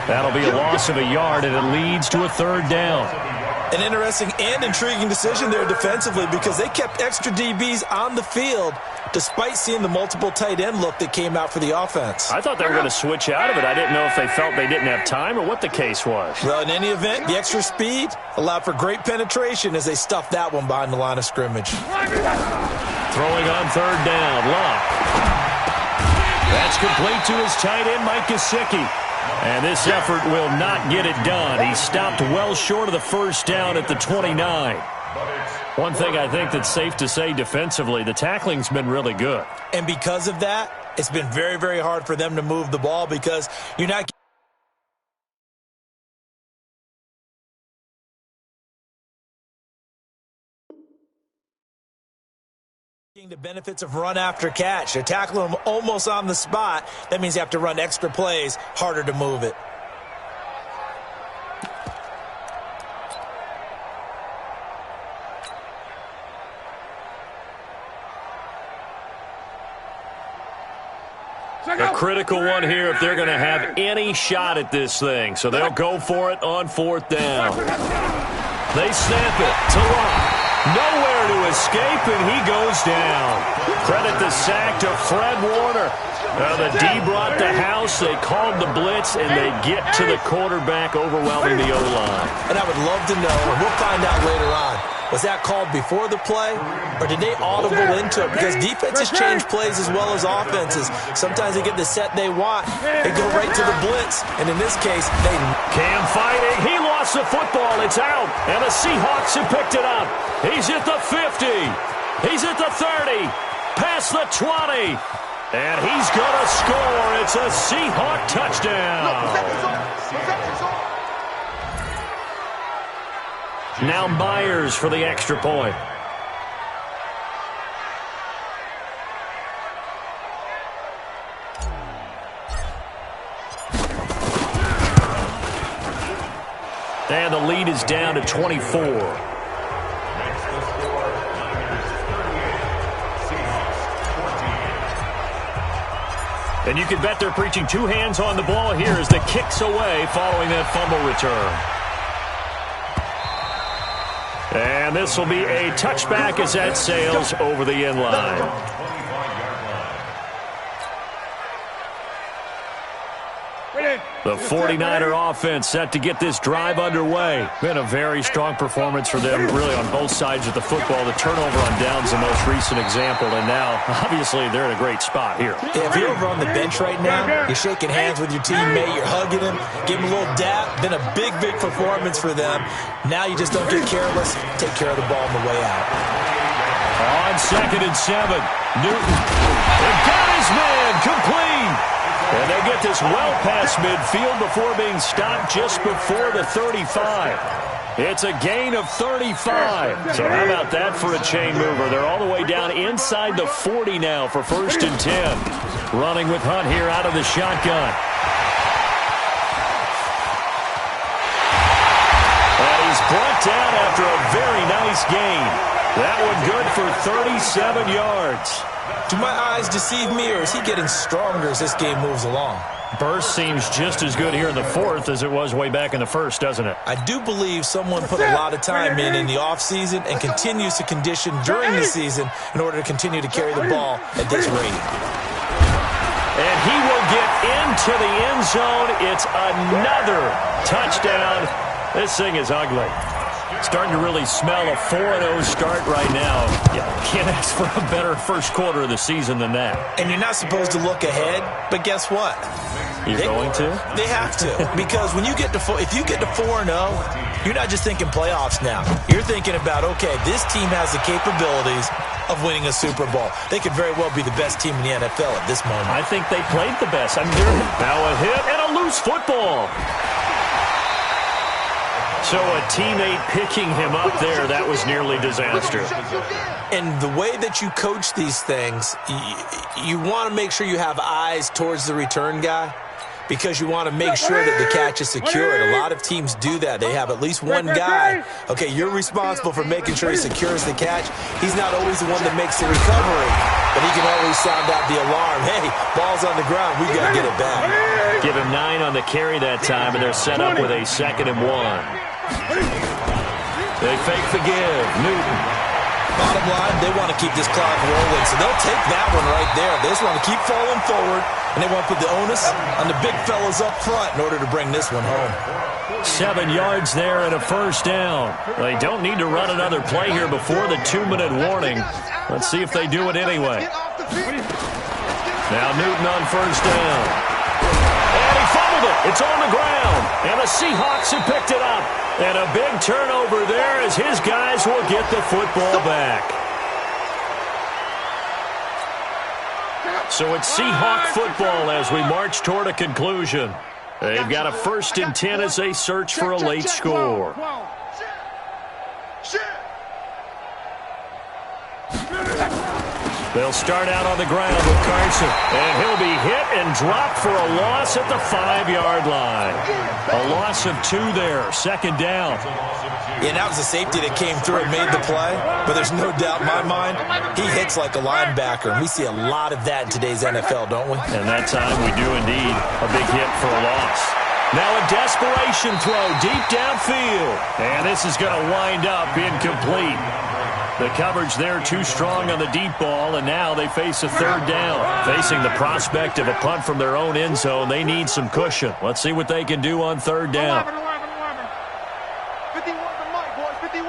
That'll be a loss of a yard, and it leads to a third down. An interesting and intriguing decision there defensively because they kept extra DBs on the field despite seeing the multiple tight end look that came out for the offense. I thought they were going to switch out of it. I didn't know if they felt they didn't have time or what the case was. Well, in any event, the extra speed allowed for great penetration as they stuffed that one behind the line of scrimmage. Throwing on third down, Locke. That's complete to his tight end, Mike Gesicki. And this effort will not get it done. He stopped well short of the first down at the 29. One thing I think that's safe to say defensively, the tackling's been really good. And because of that, it's been very, very hard for them to move the ball because you're not getting the benefits of run after catch. They're tackling them almost on the spot. That means you have to run extra plays, harder to move it. A critical one here if they're going to have any shot at this thing. So they'll go for it on fourth down. They snap it to Locke. Nowhere to escape, and he goes down. Credit the sack to Fred Warner. The D brought the house. They called the blitz, and they get to the quarterback, overwhelming the O-line. And I would love to know, and we'll find out later on, was that called before the play, or did they audible into it? Because defenses change plays as well as offenses. Sometimes they get the set they want. They go right to the blitz, and in this case, they... Cam fighting. He lost the football. It's out, and the Seahawks have picked it up. He's at the 50. He's at the 30. Past the 20. And he's going to score. It's a Seahawk touchdown. Now Myers for the extra point. And the lead is down to 24. And you can bet they're preaching two hands on the ball here as the kick's away following that fumble return. And this will be a touchback as that sails over the end line. The 49er offense set to get this drive underway. Been a very strong performance for them, really, on both sides of the football. The turnover on downs the most recent example, and now, obviously, they're in a great spot here. Yeah, if you're over on the bench right now, you're shaking hands with your teammate, you're hugging him, give him a little dap. Been a big, big performance for them. Now you just don't get careless. Take care of the ball on the way out. On 2nd and 7, Newton. They got his man complete. And they get this well past midfield before being stopped just before the 35. It's a gain of 35. So how about that for a chain mover? They're all the way down inside the 40 now for 1st and 10. Running with Hunt here out of the shotgun. And he's brought down after a very nice gain. That one good for 37 yards. Do my eyes deceive me, or is he getting stronger as this game moves along? Burst seems just as good here in the 4th as it was way back in the 1st, doesn't it? I do believe someone put a lot of time in the offseason and continues to condition during the season in order to continue to carry the ball at this rate. And he will get into the end zone. It's another touchdown. This thing is ugly. Starting to really smell a 4-0 start right now. Yeah, can't ask for a better first quarter of the season than that. And you're not supposed to look ahead, but guess what? You're going to? They have to, because when you get to if you get to 4-0, you're not just thinking playoffs now. You're thinking about, okay, this team has the capabilities of winning a Super Bowl. They could very well be the best team in the NFL at this moment. I think they played the best. I mean, now a hit and a loose football. So a teammate picking him up there, that was nearly disaster. And the way that you coach these things, you want to make sure you have eyes towards the return guy, because you want to make sure that the catch is secured. A lot of teams do that. They have at least one guy. Okay, you're responsible for making sure he secures the catch. He's not always the one that makes the recovery, but he can always sound out the alarm. Hey, ball's on the ground. We got to get it back. Give him 9 on the carry that time, and they're set up with a 2nd and 1. They fake the give. Newton. Bottom line, they want to keep this clock rolling, so they'll take that one right there. They just want to keep falling forward, and they want to put the onus on the big fellas up front in order to bring this one home. 7 yards there and a first down. They don't need to run another play here before the 2-minute warning. Let's see if they do it anyway. Now Newton on first down. And he fumbled it. It's on the ground. And the Seahawks have picked it up. And a big turnover there as his guys will get the football back. So it's Seahawk football as we march toward a conclusion. They've got a 1st and 10 as they search for a late score. They'll start out on the ground with Carson. And he'll be hit and dropped for a loss at the 5-yard line. A loss of 2 there, 2nd down. Yeah, that was a safety that came through and made the play. But there's no doubt in my mind, he hits like a linebacker. And we see a lot of that in today's NFL, don't we? And that time we do indeed. A big hit for a loss. Now a desperation throw deep downfield. And this is going to wind up incomplete. The coverage there too strong on the deep ball, and now they face a 3rd down. Facing the prospect of a punt from their own end zone, they need some cushion. Let's see what they can do on 3rd down. 51 to Mike, boys, 51.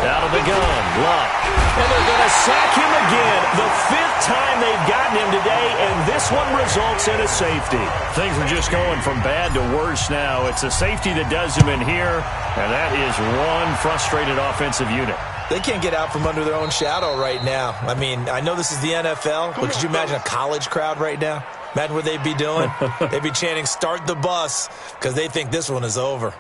Out of the gun, Luck. And they're going to sack him again. The 5th time they've gotten him today, and this one results in a safety. Things are just going from bad to worse now. It's a safety that does him in here, and that is one frustrated offensive unit. They can't get out from under their own shadow right now. I mean, I know this is the NFL, but could you imagine a college crowd right now? Imagine what they'd be doing. They'd be chanting, "Start the bus," because they think this one is over.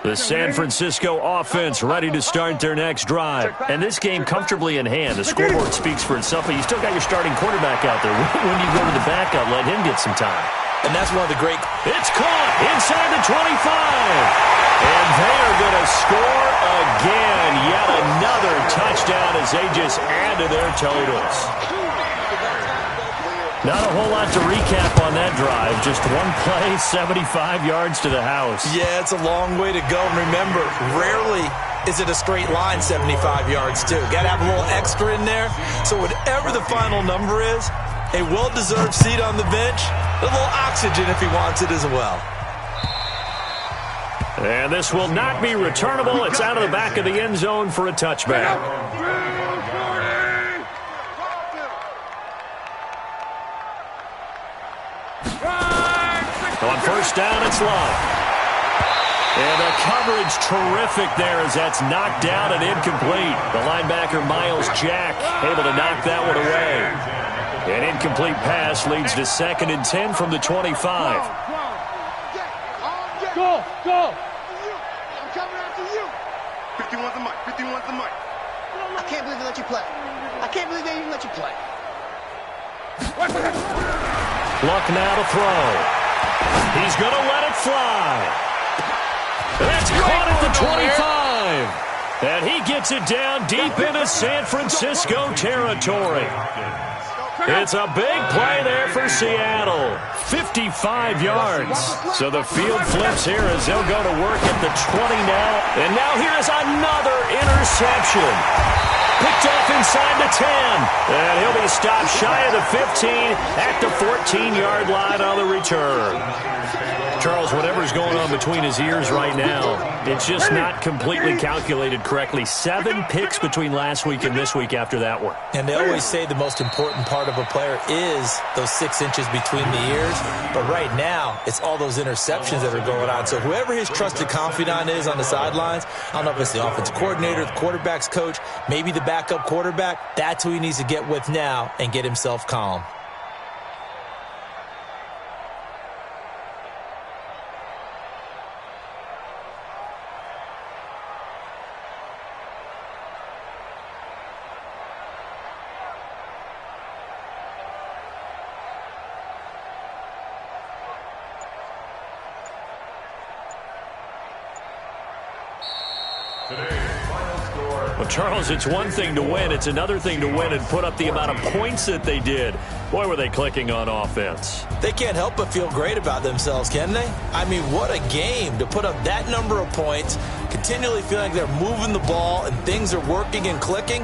The San Francisco offense ready to start their next drive. And this game comfortably in hand. The scoreboard speaks for itself, but you still got your starting quarterback out there. When you go to the backup, let him get some time. And that's one of the great... It's caught inside the 25. And they are going to score again. Yet another touchdown as they just add to their totals. Not a whole lot to recap on that drive. Just one play, 75 yards to the house. Yeah, it's a long way to go. And remember, rarely is it a straight line 75 yards, too. Got to have a little extra in there. So whatever the final number is, a well-deserved seat on the bench, a little oxygen if he wants it as well. And this will not be returnable. It's out of the back of the end zone for a touchback. On first down, it's Love. And the coverage terrific there as that's knocked down and incomplete. The linebacker, Miles Jack, able to knock that one away. An incomplete pass leads to 2nd and 10 from the 25. Go! I'm coming after you! 51's the mic, 51's the mic. I can't believe they let you play. I can't believe they even let you play. Luck now to throw. He's going to let it fly. That's caught at the 25. And he gets it down deep into San Francisco territory. It's a big play there for Seattle. 55 yards. So the field flips here as they'll go to work at the 20 now. And now here's another interception. Picked off inside the 10. And he'll be stopped shy of the 15 at the 14-yard line on the return. Charles, whatever's going on between his ears right now, it's just not completely calculated correctly. 7 picks between last week and this week after that one. And they always say the most important part of a player is those 6 inches between the ears. But right now, it's all those interceptions that are going on. So whoever his trusted confidant is on the sidelines, I don't know if it's the offensive coordinator, the quarterback's coach, maybe the backup quarterback, that's who he needs to get with now and get himself calm. Well, Charles, it's one thing to win. It's another thing to win and put up the amount of points that they did. Boy, were they clicking on offense. They can't help but feel great about themselves, can they? I mean, what a game to put up that number of points, continually feeling like they're moving the ball and things are working and clicking.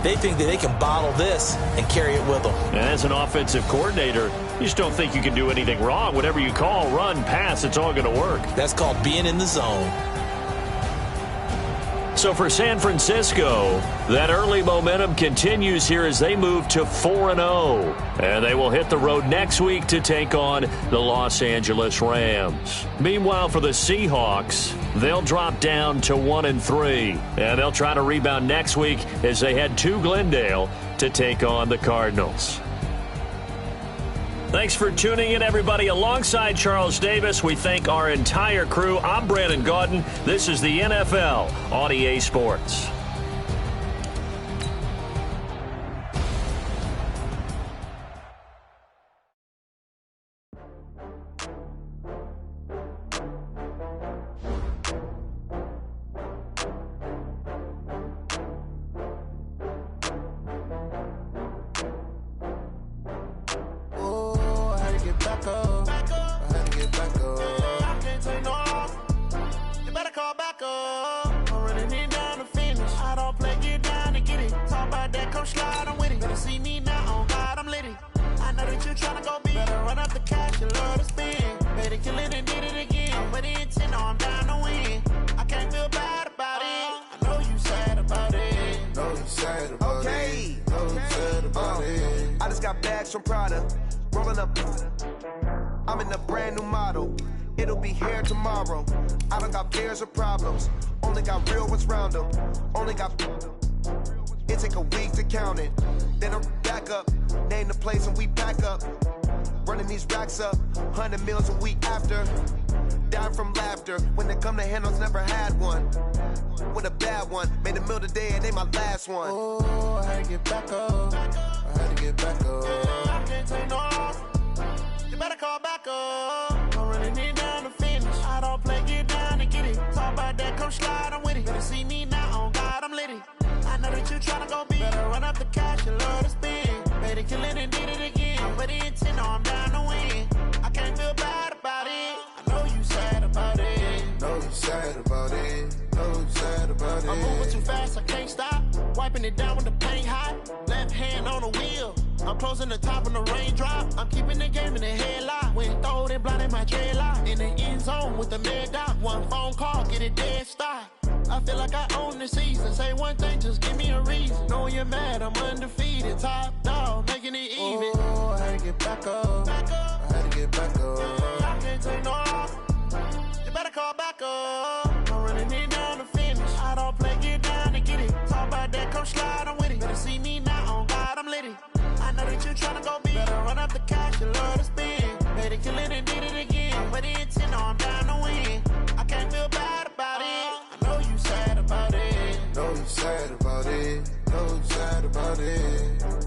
They think that they can bottle this and carry it with them. And as an offensive coordinator, you just don't think you can do anything wrong. Whatever you call, run, pass, it's all going to work. That's called being in the zone. So for San Francisco, that early momentum continues here as they move to 4-0. And they will hit the road next week to take on the Los Angeles Rams. Meanwhile, for the Seahawks, they'll drop down to 1-3. And they'll try to rebound next week as they head to Glendale to take on the Cardinals. Thanks for tuning in, everybody. Alongside Charles Davis, we thank our entire crew. I'm Brandon Gaudin. This is the NFL on EA Sports. From Prada, rolling up. I'm in a brand new model. It'll be here tomorrow. I don't got fears or problems. Only got real ones round them. Only got. It take a week to count it. Then I'm back up. Name the place and we pack up. Running these racks up. 100 meals a week after. Dying from laughter. When they come to handles, never had one. With a bad one. Made a meal today and they my last one. Oh, I had to get back up. I had to get back up. I can't take no off. You better call back up. I'm running it down to finish. I don't play, get down to get it. Talk about that, come slide, I'm with it. Better see me now, on God, I'm litty. I know that you tryna go big. Better run up the cash, you love to spin. Better kill it and did it again. But the intent, no, I'm down to win. I can't feel bad about it. I know you sad about it. Know you sad about it. Know you sad about it. I'm moving too fast, I can't stop. Wiping it down with the paint hot. Left hand on the wheel. I'm closing the top of the raindrop. I'm keeping the game in the headlock. When throwed and blinded my dreadlock. In the end zone with the mid dot. One phone call, get it dead stop. I feel like I own the season. Say one thing, just give me a reason. Knowing you're mad, I'm undefeated. Top dog, making it even. Oh, I had to get back up. I had to get back up. I can't take no off. You better call back up. I'm running it down to finish. I don't play, get down to get it. Talk about that, come slide, I'm with it. Better see me now, on God, I'm litty. I know that you tryna go big. Better run up the cash, you love to spin. Better kill it and did it again. But the intent, no, I'm down to win. I can't feel bad about it. I know you sad about it. Know you sad about it. Know you sad about it.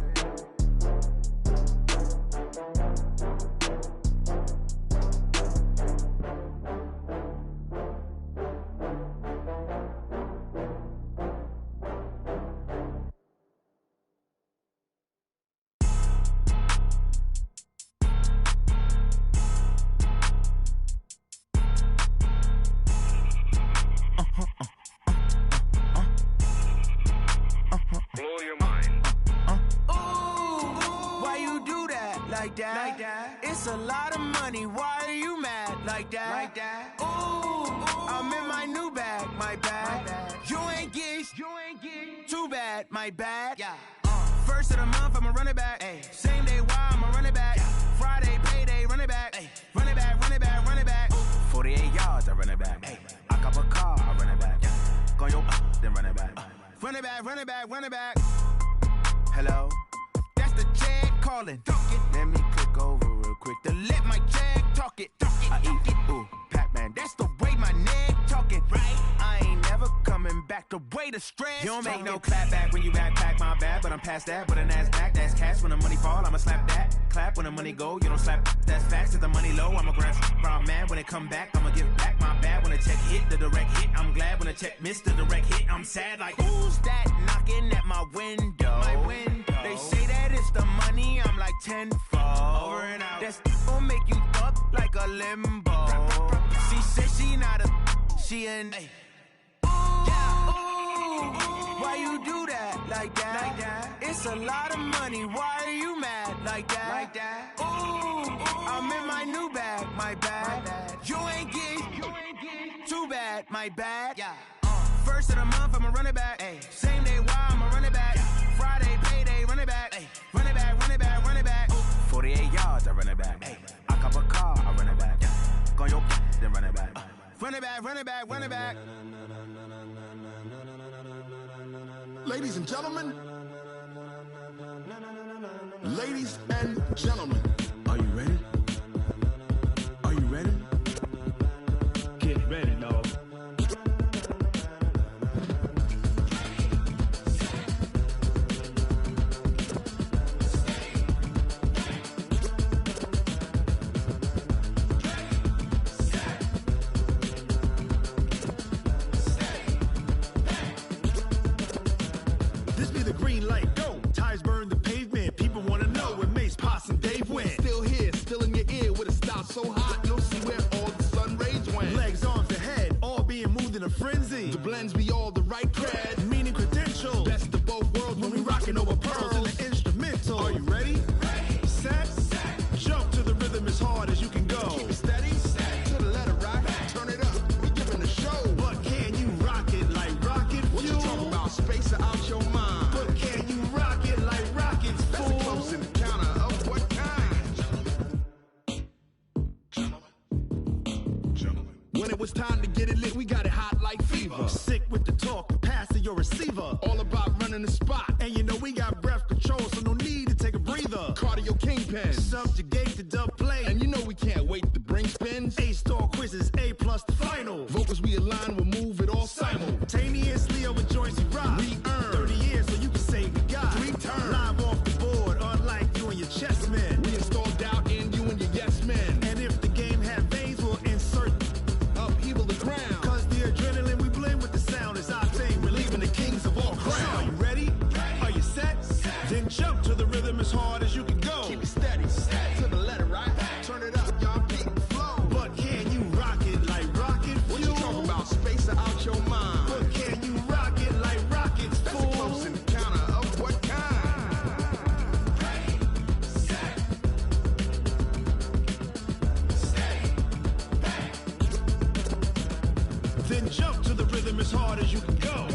like that. It's a lot of money, why are you mad like that? Ooh, I'm in my new bag, my bad. You ain't get too bad, my bad. First of the month, I'ma run it back. Same day, why I'ma run it back. Friday, payday, run it back. Run it back, run it back, run it back. 48 yards, I run it back. I cop a car, I run it back. Go yo, then run it back. Run it back, run it back, run it back. Hello, that's the jag calling. Let me click over real quick to let my jag talk it. I eat it, ooh, Pac-Man, that's the way my neck talking. Right, I ain't never coming back the way the stress. You don't make no clap back when you backpack, my bad, but I'm past that. But a NASDAQ, that's cash. When the money fall, I'ma slap that. Clap when the money go, you don't slap. That's facts. If the money low, I'ma grab brown man. When it come back, I'ma give back my bad. When the check hit, the direct hit, I'm glad. When the check missed, the direct hit, I'm sad. Like, who's that knocking at my window? My window. They say that it's the money, I'm like tenfold. Over and out. That's gon' make you up like a limbo. She said she not a, she an. Why you do that like that? It's a lot of money, why are you mad like that? Ooh, I'm in my new bag, my bad. You ain't get too bad, my bad. First of the month, I'ma run it back. Same day, why I'ma run it back. Friday, payday, run it back. Run it back, run it back, run it back. 48 yards, I run it back. I cop a car, I run it back. Go yo, then run it back. Run it back, run it back, run it back. Ladies and gentlemen, ladies and gentlemen, are you ready? Are you ready? Get ready, dog. So hot, you'll see where all the sun rays went. Legs, arms, and head, all being moved in a frenzy. The blends be all the right cred, meaning credentials. Best of both worlds when we rockin' over pearls in the instrumental. Are you ready? Ready, set, jump to the rhythm as hard as you can go. Keep it steady, to the letter right. Turn it up, we giving the show. But can you rock it like rocket fuel? What you talking about? Space or out your mind? But can you rock it like rockets, That's fool? a close encounter of what kind? When it was time to get it lit, we got it hot like fever. Sick with the talk, pass to your receiver. All about running the spot. And you know we got breath control, so no need to take a breather. Cardio kingpin. Subjugate the dub play. And you know we can't wait to bring spins. A-star quizzes, A+ the final. Vocals we align, we'll move it all simultaneously over joints we rock. We earn 30 years so you can say we got 3 turns. Live off the board, unlike you and your chess men. We install doubt in you and your yes men. And if the game had veins, we'll insert upheaval the ground. Cause the adrenaline we blend with the sound is our thing. Relieving the kings of all crowns. So are you ready? Are you set? Then jump to the rhythm as hard as you can go. Keep it steady, to the letter right. Turn it up, y'all peak flow. But can you rock it like rocket fuel? What you talking about? Space or out your mind? But can you rock it like rockets, That's fool? a close encounter of what kind? Ready, set, steady, back. Then jump to the rhythm as hard as you can go.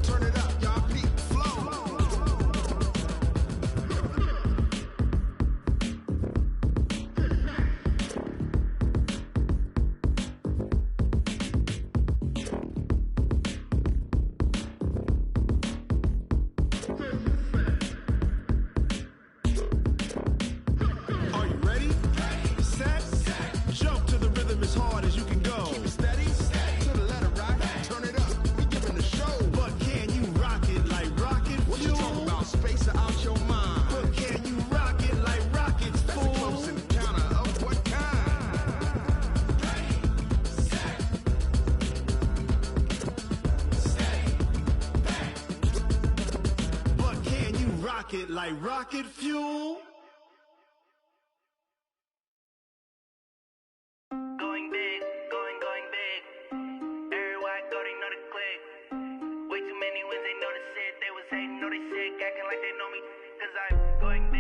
Turn it up, y'all peak flow. Are you ready? Set, jump to the rhythm as hard as you can go. Keep it steady, to the letter right. Turn it up, we giving the show. But can you rock it like rocket What you fuel? talking about? Space or out your mind? But can you rock it like rockets, That's a fool? close encounter of what kind? Ready, set, steady, back. But can you rock it like rocket fuel? Going big, going big. Everywhere I go, they know the click. Way too many wins, they know the shit. They was hating, know they sick, acting like they know me. Cause I'm going big.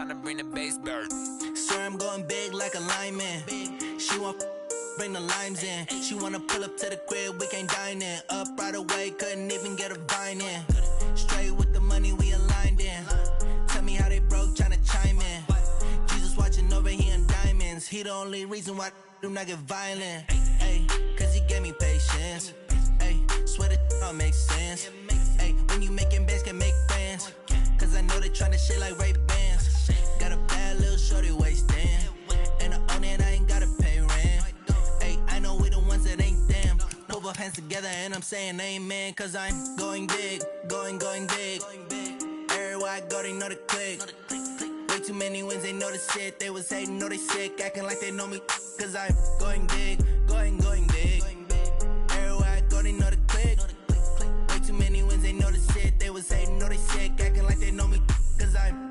time to bring the bass bird. Swear I'm going big like a lineman. She want bring the limes in. She wanna pull up to the crib, we can't dine in. Up right away, couldn't even get a vine in. Straight with the money we aligned in. Tell me how they broke, tryna chime in. Jesus watching over here in diamonds. He the only reason why I do not get violent. Ay, cause he gave me patience. Ay, swear that all makes sense. Ay, when you making bands, can make friends. Cause I know they tryna shit like Ray-Bans. Got a bad little shorty wasting. And I own it, I ain't gotta pay rent. Ay, I know we the ones that ain't them. Move our hands together and I'm saying amen. Cause I'm going big, going big. Everywhere I go, they know the click. Way too many wins, they know the shit. They was hating, know they sick, acting like they know me. Cause I'm going big, going big. Everywhere I go, they know the click. Way too many wins, they know the shit. They was hating, know they sick, acting like they know me. Cause I'm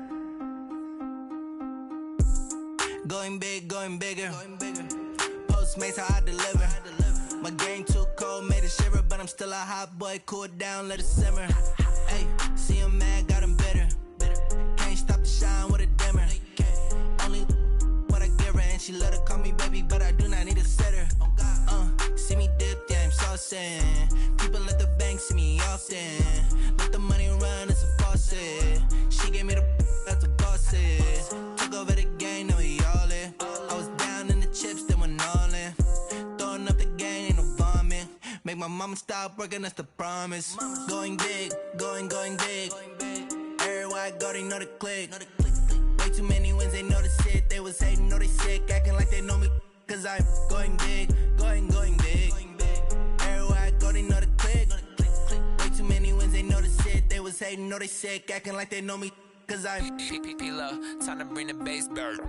going big, going bigger. Postmates, how I deliver. My game too cold, made it shiver. But I'm still a hot boy, cool it down, let it simmer. Hey, see him mad, got him bitter. Can't stop the shine with a dimmer. Only what I give her, and she love to call me baby, but I do not need a sitter. See me dip, yeah, I'm saucing. People at the bank see me often. Let the money run, it's a faucet. She gave me the that's the bosses. Took over the game, now we all in. I was down in the chips, then went all in. Throwing up the game, ain't no vomit. Make my mama stop working, that's the promise. Going big, going big. Everywhere I go, they know the click. Way too many wins, they know the shit. They was hating, know they sick, acting like they know me. Cause I'm going big, going big. Everywhere I go, they know the click. Way too many wins, they know the shit. They was hating, know they sick, acting like they know me. Cause I'm P-P-P-Lo, time to bring the bass bird.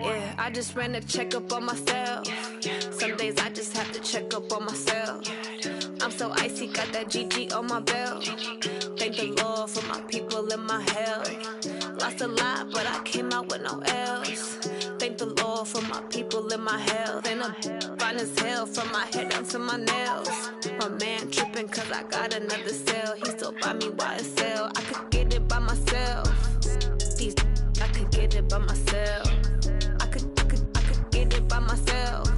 Yeah, I just ran a checkup on myself. Some days I just have to check up on myself. I'm so icy, got that GG on my belt. Thank the Lord for my people in my health. Lost a lot, but I came out with no else. Thank the Lord for my people in my health. And I'm fine as hell from my head down to my nails. My man tripping cause I got another cell. He still buy me YSL. I could get it by myself. These I could get it by myself. I could get it by myself.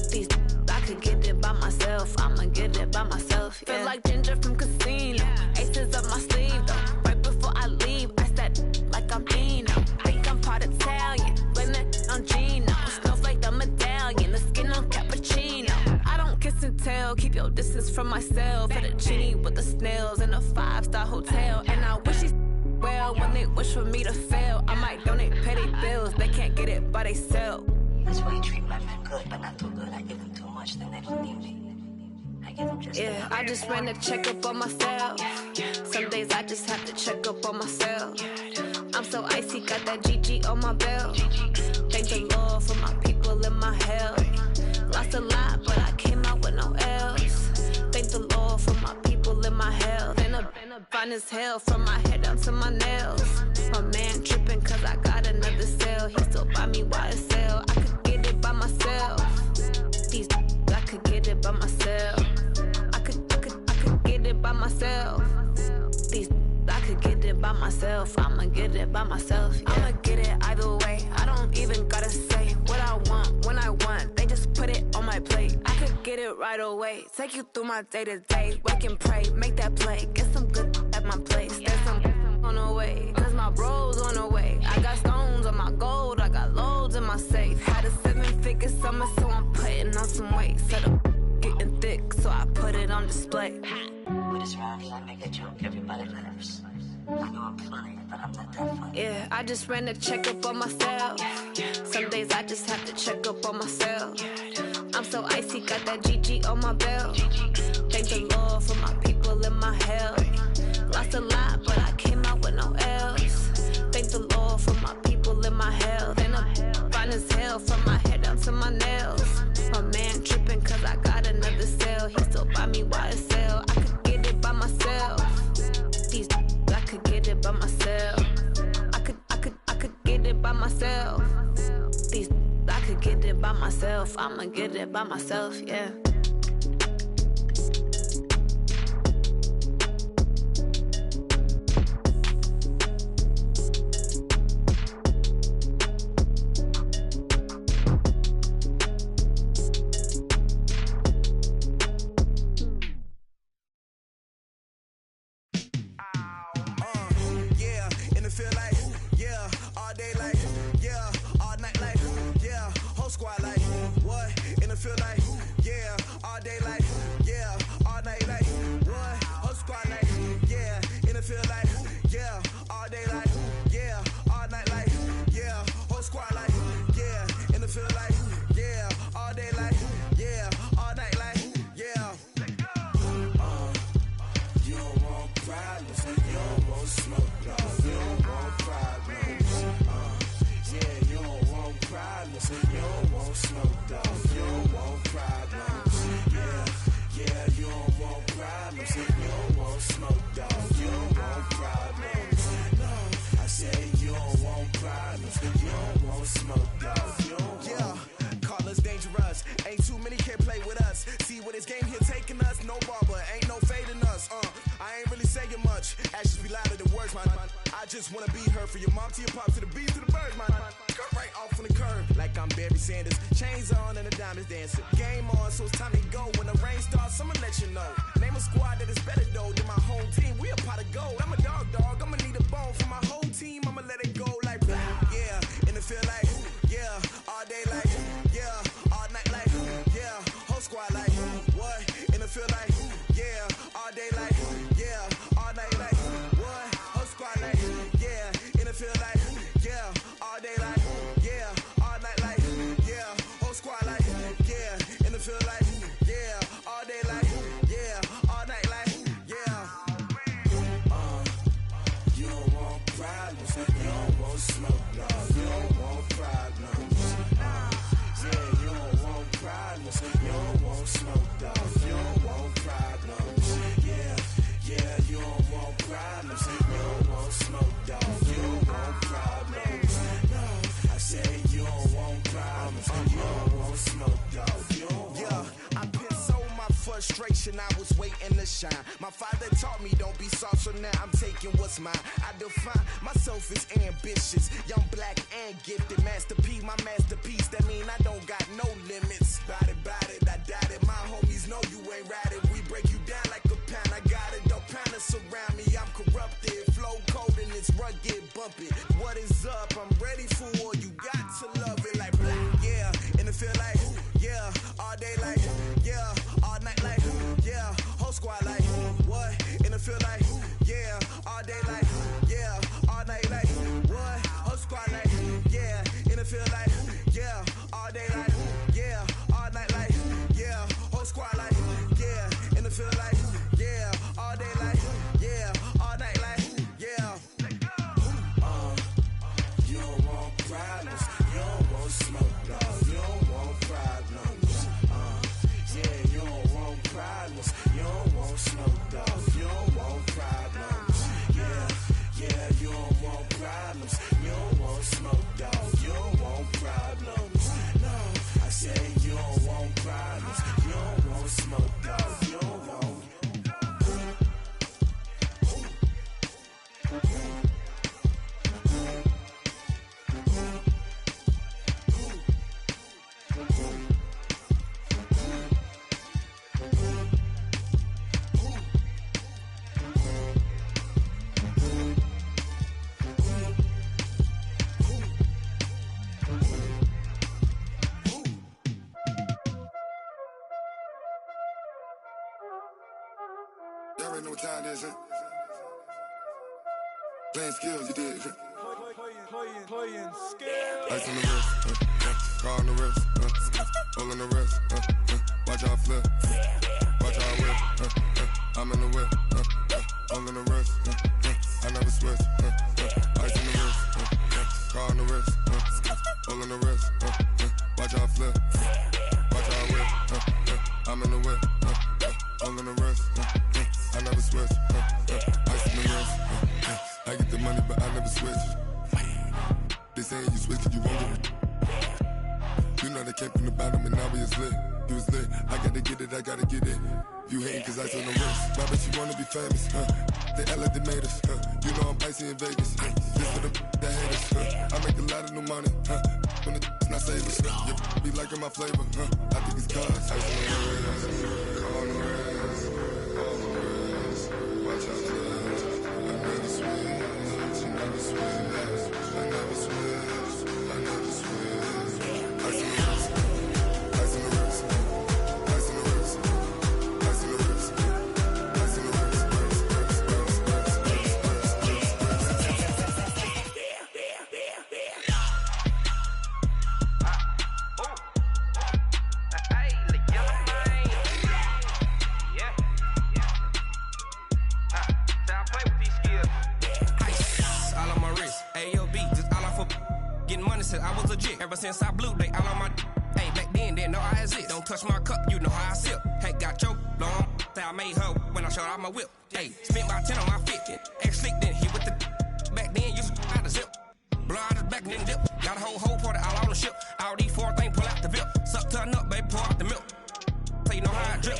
These I could get it by myself. I'ma get it by myself. Yeah. Feel like Ginger from Casino. Aces up my sleeve though. Right before I leave, I said like I'm Dino. Think I'm part Italian. Blame it on Gino. Snowflake the medallion. The skin on cappuccino. I don't kiss and tell. Keep your distance from myself. Fettuccine with the snails in a 5-star hotel. And I wish he's well when they wish for me to fail. I might donate petty bills. They can't get it by they sell. That's why you treat my men good, but not too good. I give them too much, then they don't need me. I give them just yeah, I just ran a checkup on myself. Some days I just have to check up on myself. I'm so icy, got that GG on my belt. Thank the Lord for my people in my health. Lost a lot, but I came out with no else. Thank the Lord for my people in my health. And I'm fine as hell from my head down to my nails. My man tripping cause I got another cell. He still buy me YSL. I could get it by myself. These I could get it by myself. I could get it by myself. These I could get it by myself. I'ma get it by myself. Yeah. I'ma get it either way. I don't even gotta say what I want when I want. They just put it on my plate. I could get it right away. Take you through my day to day. Wake and pray, make that play. Get some good at my place. There's some on the way. Cause my bro's on the way. I got stones on my gold. I got loads in my safe. Had a 7-figure summer, so I'm putting on some weight. Set up getting thick, so I put it on display. With this round here, I make a joke, everybody laughs. I know I'm funny, but I'm not that funny. Yeah, I just ran a checkup on myself. Some days I just have to check up on myself. I'm so icy, got that GG on my belt. Thank the Lord for my people in my hell. Lost a lot, but I came out with no L's. Thank the Lord for my people in my hell. Then I'm fine as hell from my head down to my nails. My man tripping cause I got another cell. He still buy me YSL. I could get it by myself. These I could get it by myself. I could get it by myself. These I could get it by myself. I'ma get it by myself, yeah. I was waiting to shine. My father taught me don't be soft, so now I'm taking what's mine. I define myself as ambitious, young, black, and gifted. Master P, my masterpiece. That mean I don't got no limits. Bout it, I doubt it. My homies know you ain't ratted. We break you down like a pound. I got it, don't panic surround me. I'm corrupted, flow cold and it's rugged, bumpy. What is up? I'm ready for war. You got to love it like black, yeah. And it feel like, yeah, all day like, yeah, all night like, yeah, whole squad like, what? And it feel like, yeah, all day like, yeah, all night like, what? Whole squad like, yeah, and it feel like, yeah, all day like, yeah, all night like, yeah, whole squad like, yeah, and it feel like, yeah, all day like, yeah, all night like, yeah. You don't want problems, you don't want smoke, no, you don't want problems. Yeah, you don't want problems, you don't want smoke, dog, you don't want problems. Yeah, you don't want problems, you don't want smoke, dog, you don't want problems. No, I say you don't want problems, you don't want smoke, dog, you don't want. Y'all already know what time it is, huh? Playing skills, you did. playing scale. Ice on the wrist, car on the wrist, hole in the wrist, watch how I flip, watch how I whip, I'm in the whip, hole in the wrist, I never switch, ice on the wrist, car on the wrist, hole in the wrist, watch how I flip, watch how I whip, I'm in the whip, hole in the wrist, I never switch, ice on the wrist, I get the money but I never switch. They saying you switch it, you won't get it. You know they came from the bottom and now we is lit. You was lit, I gotta get it, I gotta get it. You hating cause ice on the wrist. My bitch, you wanna be famous, They act like they made us, You know I'm icy in Vegas, This for the that hate us, I make a lot of new money, When it's not savers, You be liking my flavor, I think it's cause ice on the wrist, on the wrist, on the wrist. Watch out, I never switch, I never switch. I never switch, I never switch. Ice on the wrist, ice on the wrist, ice on the wrist, ice on the wrist, ice on the wrist. I was legit ever since I blew they all on my hey back then didn't know I exist. Don't touch my cup, you know how I sip. Hey, got your long I made her when I showed out my whip. Hey, spent about 10 on my 50. Ex slick then hit with the back then used to out the zip. Blow out his back and then dip. Got a whole party all on the ship. All these 4 things pull out the VIP. Suck to a nut, baby, pour out the milk. So you know how I drip.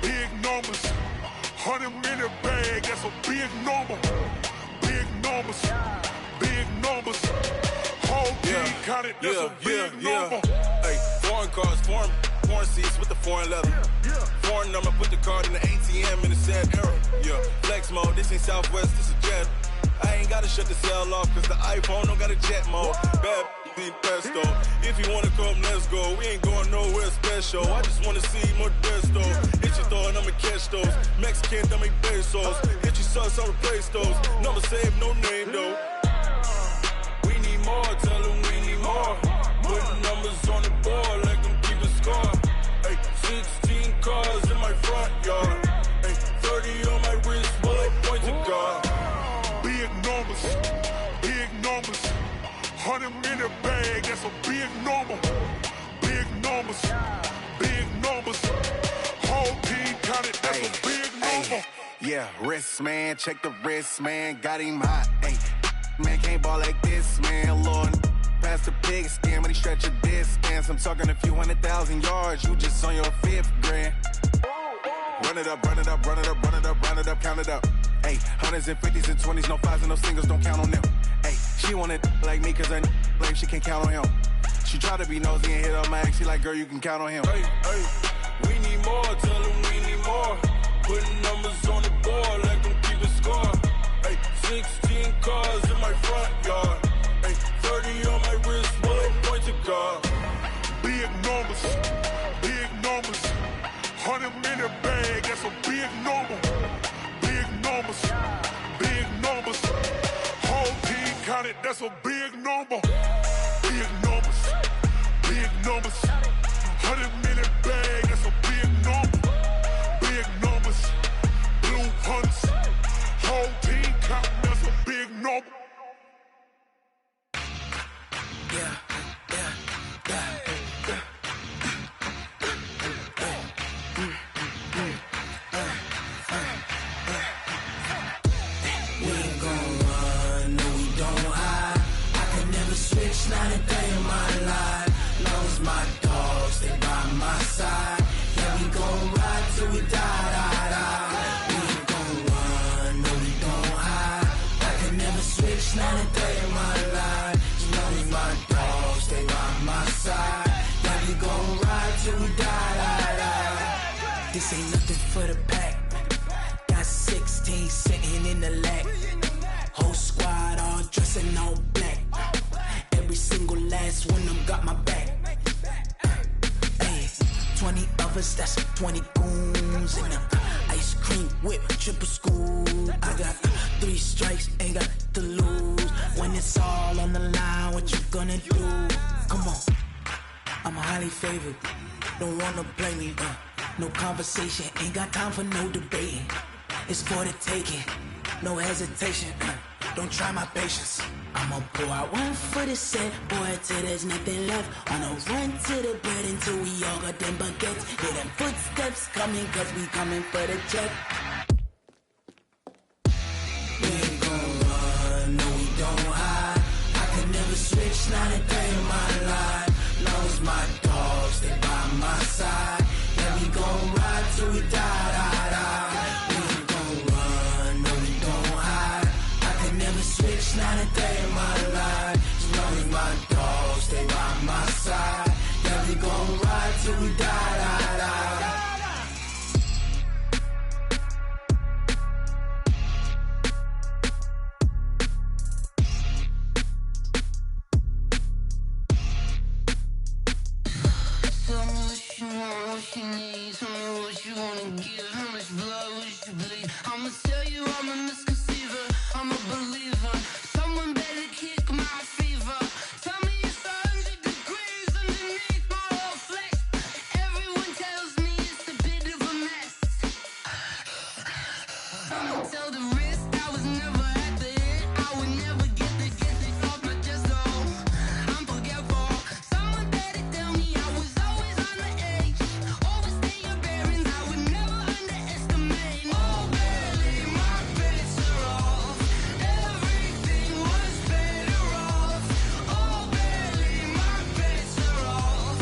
Big numbers, 100 minute bag, that's a big number. Big numbers, whole team counted, that's a big number. Hey, foreign cars, foreign seats with the foreign leather. Foreign number, put the card in the ATM in a sad era. Yeah, flex mode, this ain't Southwest, this is Jet. I ain't gotta shut the cell off, cause the iPhone don't got a jet mode. Bad need pesto. If you wanna come, let's go. We ain't going nowhere special. I just wanna see more desto. Hit your throw and I'ma catch those. Mexican, don't make pesos. Hit your sauce, I'll replace those. Number save, no name though. We need more, tell them we need more. Putting numbers on the board, like them keep a score. Hey, 16 cars in my front yard. Hey, 30 on my wrist, bullet point to God. Big numbers, 100 minute bag, that's a big number. Big numbers, whole team counted, that's a big number. Yeah, wrist man, check the wrist man, got him hot. Ay, man can't ball like this, man. Lord, past the pig skin when he stretch a distance. I'm talking a few 100,000 yards, you just on your 5th grand. Run it up, count it up. Ay, hundreds and 50s and 20s, no 5s and no singles, don't count on them. Ay, she want it like me, cause her like she can't count on him. She try to be nosy and hit up my ex, she like, girl, you can count on him. Hey, we need more, tell them we need more. Putting numbers on the board, like them keep a score. Hey, 16 cars in my front yard. Hey, 30 on my wrist, bullet point to God. Big numbers, 100 minute bag, that's a big number. Big count it, that's a big number. Big numbers, big numbers. 100 million bag, that's a big number. Big numbers, blue hunts. Whole team count, that's a big number. Not a day in my life, long as my dogs, they by my side. Yeah, we gon' ride till we die, die, die. We ain't gon' run, no, we don't hide. I can never switch, not a day in my life. As long as my dogs, they by my side. Yeah, we gon' ride till we die, die, die. This ain't nothing for the pack. Got 16 sitting in the lap. Whole squad all dressing all black. Every single last one of them got my back. Hey, 20 of us, that's 20 goons in them. Ice cream whip, triple school. I got 3 strikes, ain't got to lose. When it's all on the line, what you gonna do? Come on, I'm highly favored. Don't wanna blame me, no conversation, ain't got time for no debating. It's for the taking, no hesitation. Don't try my patience. I'ma pour out one for the set, boy, till there's nothing left. On a run to the bread until we all got them baguettes. Hear them footsteps coming, cause we coming for the check. We ain't gon' run, no, we don't hide. I can never switch, not a day in my life. Long as my dogs, they by my side. Yeah, we gon' ride till we die, die, die. We ain't gon' run, no, we don't hide. I can never switch, not a day in my life. As long as my dogs, stay by my side. Yeah, we gon' ride till we die, die, die. Tell me what you want, what you need. Tell me what you wanna give. How much blood would you bleed? I'ma tell you I'm a misconceiver. I'm a believer. Someone better kick my fever. Tell me it's 100 degrees underneath my whole flesh. Everyone tells me it's a bit of a mess. I'ma tell the wrist I was never at the hit. I would never get this off my chest though. I'm forgetful. Someone better tell me I was always on the edge. Overstay your bearings, I would never underestimate. Oh, barely, my bets are off. Everything was better off. Oh, barely, my bets are off.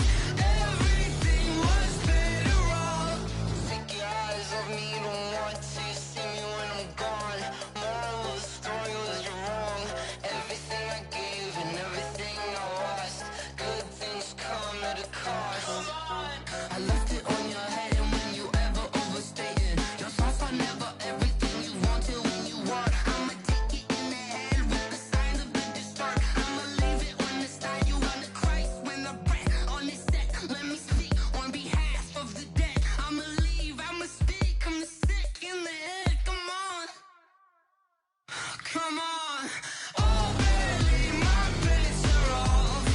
Everything was better off. Take your eyes off me, don't want to see me when I'm gone. Moral of the story was you're wrong. Everything I gave and everything I lost. Good things come at a cost. I left it on your head and when you ever overstay it. Your thoughts are never everything you wanted when you want. I'ma take it in the head with the signs of the distort. I'ma leave it on the side. You on the Christ when the breath on this set. Let me speak on behalf of the dead. I'ma leave, I'ma speak. I'm sick in the head. Come on. Come on. Oh, barely, my bets are off.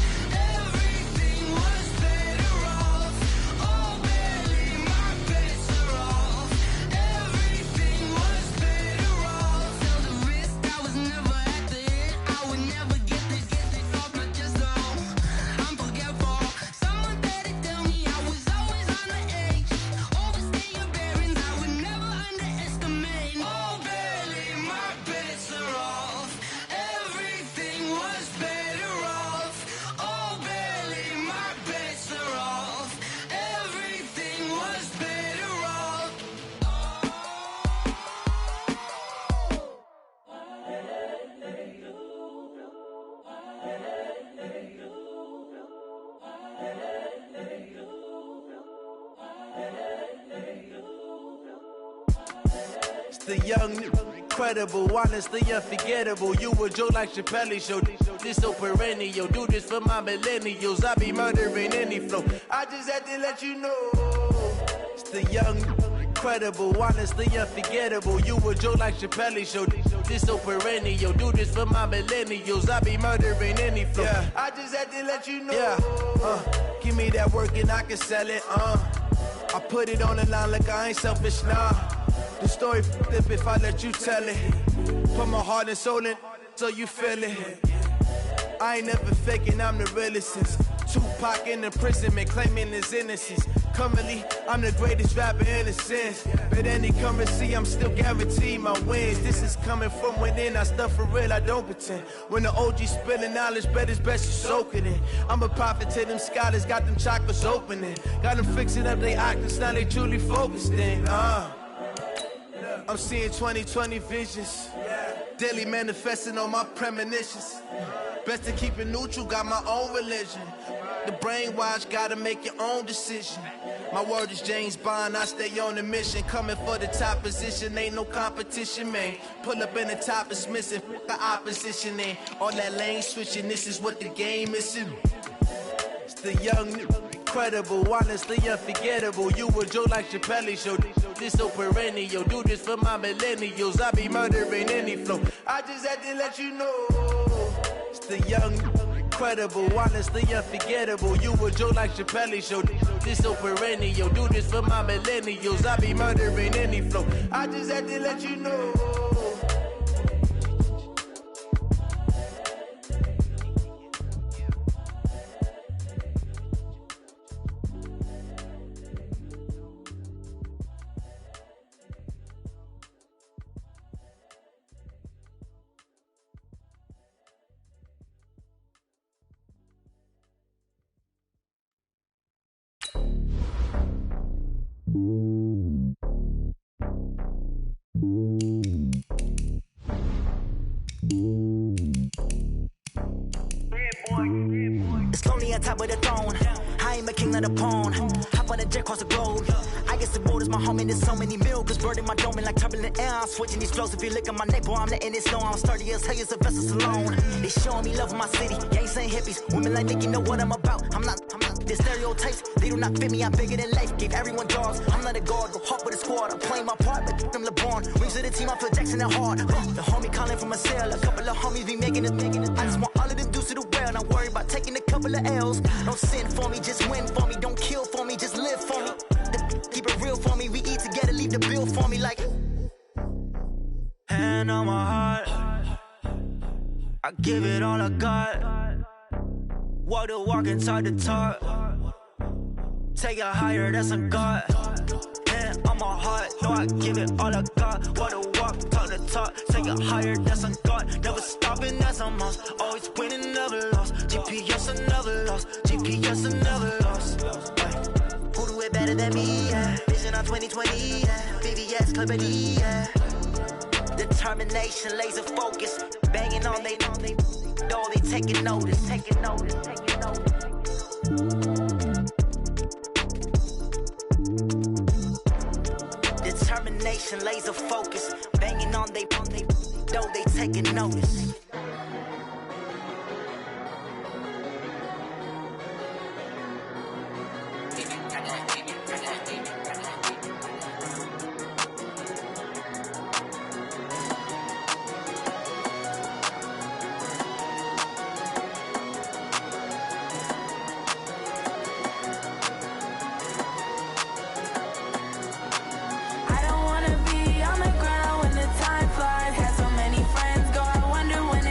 Everything was better off. Oh, barely, my bets are off. Everything was better off. Tell the wrist I was never at the hit. I would never get this off my chest though. I'm forgetful. Someone better tell me I was always on the edge. Overstay your bearings, I would never underestimate. Oh, barely, my bets are off. Everything was better off. Oh, barely, my bets are off. Everything was better off. It's the young, incredible, honestly unforgettable. You a joke like Chappelle Show. This so perennial. Do this for my millennials. I be murdering any flow. I just had to let you know. It's the young, incredible, honestly unforgettable. You a joke like Chappelle show. This so perennial. Do this for my millennials. I be murdering any flow. Yeah. I just had to let you know. Yeah. Give me that work and I can sell it. I put it on the line like I ain't selfish, nah. The story flip if I let you tell it. Put my heart and soul in so you feel it. I ain't never faking, I'm the realest since Tupac in imprisonment, claiming his innocence. Currently, I'm the greatest rapper in a sense. But any currency, I'm still guaranteed my wins. This is coming from within, I stuff for real, I don't pretend. When the OG spilling knowledge, bet it's best you soak it in. I'm a prophet to them scholars, got them chakras opening. Got them fixing up their octaves, now they truly focused in. I'm seeing 2020 visions. Daily manifesting on my premonitions. Best to keep it neutral, got my own religion. The brainwash, gotta make your own decision. My word is James Bond, I stay on the mission. Coming for the top position, ain't no competition, man. Pull up in the top is missing, the opposition ain't. All that lane switching, this is what the game is. It's the young, incredible, honestly unforgettable. You a joke like Chappelle show. This so perennial. Do this for my millennials. I be murdering any flow. I just had to let you know. It's the young, incredible, honestly unforgettable. You a joke like Chappelle show. This so perennial. Do this for my millennials. I be murdering any flow. I just had to let you know. It's lonely on top of the throne. I ain't a king of the pawn. Hop on a jet across the globe. I guess the road is my home and there's so many milkers burning my dome like turbulent air. I'm switching these flows. If you look at my neck, boy, I'm letting it snow. I'm sturdy as hell, as a vessel alone. They showing me love in my city. Gangsta hippies, women like Nick, you know what I'm about. I'm not. The stereotypes, they do not fit me. I'm bigger than life. Gave everyone jobs. I'm not a guard, go hard with a squad. I'm playing my part, but I'm LeBron. Rings of the team, I feel Jackson and hard. The homie calling from a cell. A couple of homies be making it. I just want all of them dudes to the well. Not worry about taking a couple of L's. Don't sin for me, just win for me. Don't kill for me, just live for me. Keep it real for me. We eat together, leave the bill for me like. Hand on my heart, I give it all I got. Walk the walk and talk the talk. Take it higher, that's a God. Hand on my heart, no, I give it all I got. Walk the walk, talk the talk. Take it higher, that's a God. Never stopping, that's a must. Always winning, never lost. GPS, I never lost. GPS, I never lost. Who do it better than me? Yeah. Vision on 2020, yeah. VVS, Clippity, yeah. Determination, laser focus. Banging on they know they taking notice. Taking notice, taking notice. Determination, laser focus. Banging on they know they taking notice. I don't wanna be on the ground when the time flies. Had so many friends go, I wonder when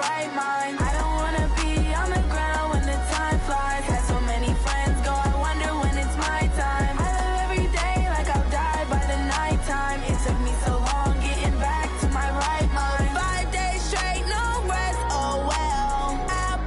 right mind. I don't wanna be on the ground when the time flies. Had so many friends go, I wonder when it's my time. I live every day like I'll die by the nighttime. It took me so long getting back to my right mind. 5 days straight, no rest, oh well. I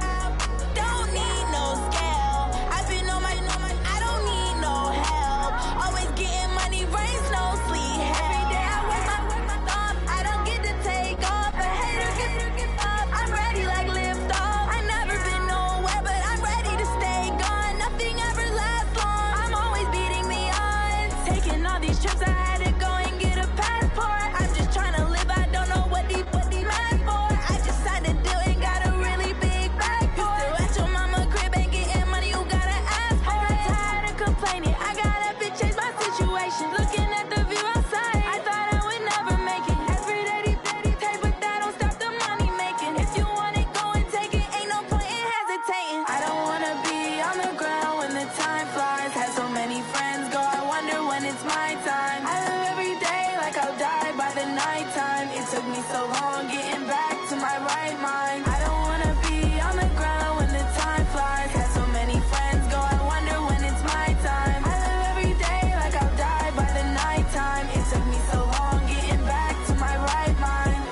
don't need no scale. I've been on my, I don't need no help. Always getting money, rains, no sleep. Every day I work my thumb. I don't get to take off. A hater get up. I'm ready like lift off. I never been nowhere, but I'm ready to stay gone. Nothing ever lasts long. I'm always beating the odds. Taking all these trips, I had to go and get a passport. I'm just trying to live. I don't know what these mad for. I just signed a deal and got a really big bag for it. Still at your mama crib and getting money, you gotta ask for it. I got tired of complaining. I got up and changed my situation. Looking at the view outside, I thought I would never make it. Every day they take, but that don't stop the money making. If you want it, go and take it. Ain't no point in hesitating. I don't wanna be on the ground when the time flies. Had so many friends go, I wonder when it's my time. I live every day like I'll die by the nighttime. It took me so long getting back to my right mind. I don't wanna be on the ground when the time flies. Had so many friends go, I wonder when it's my time. I live every day like I'll die by the nighttime. It took me so long getting back to my right mind.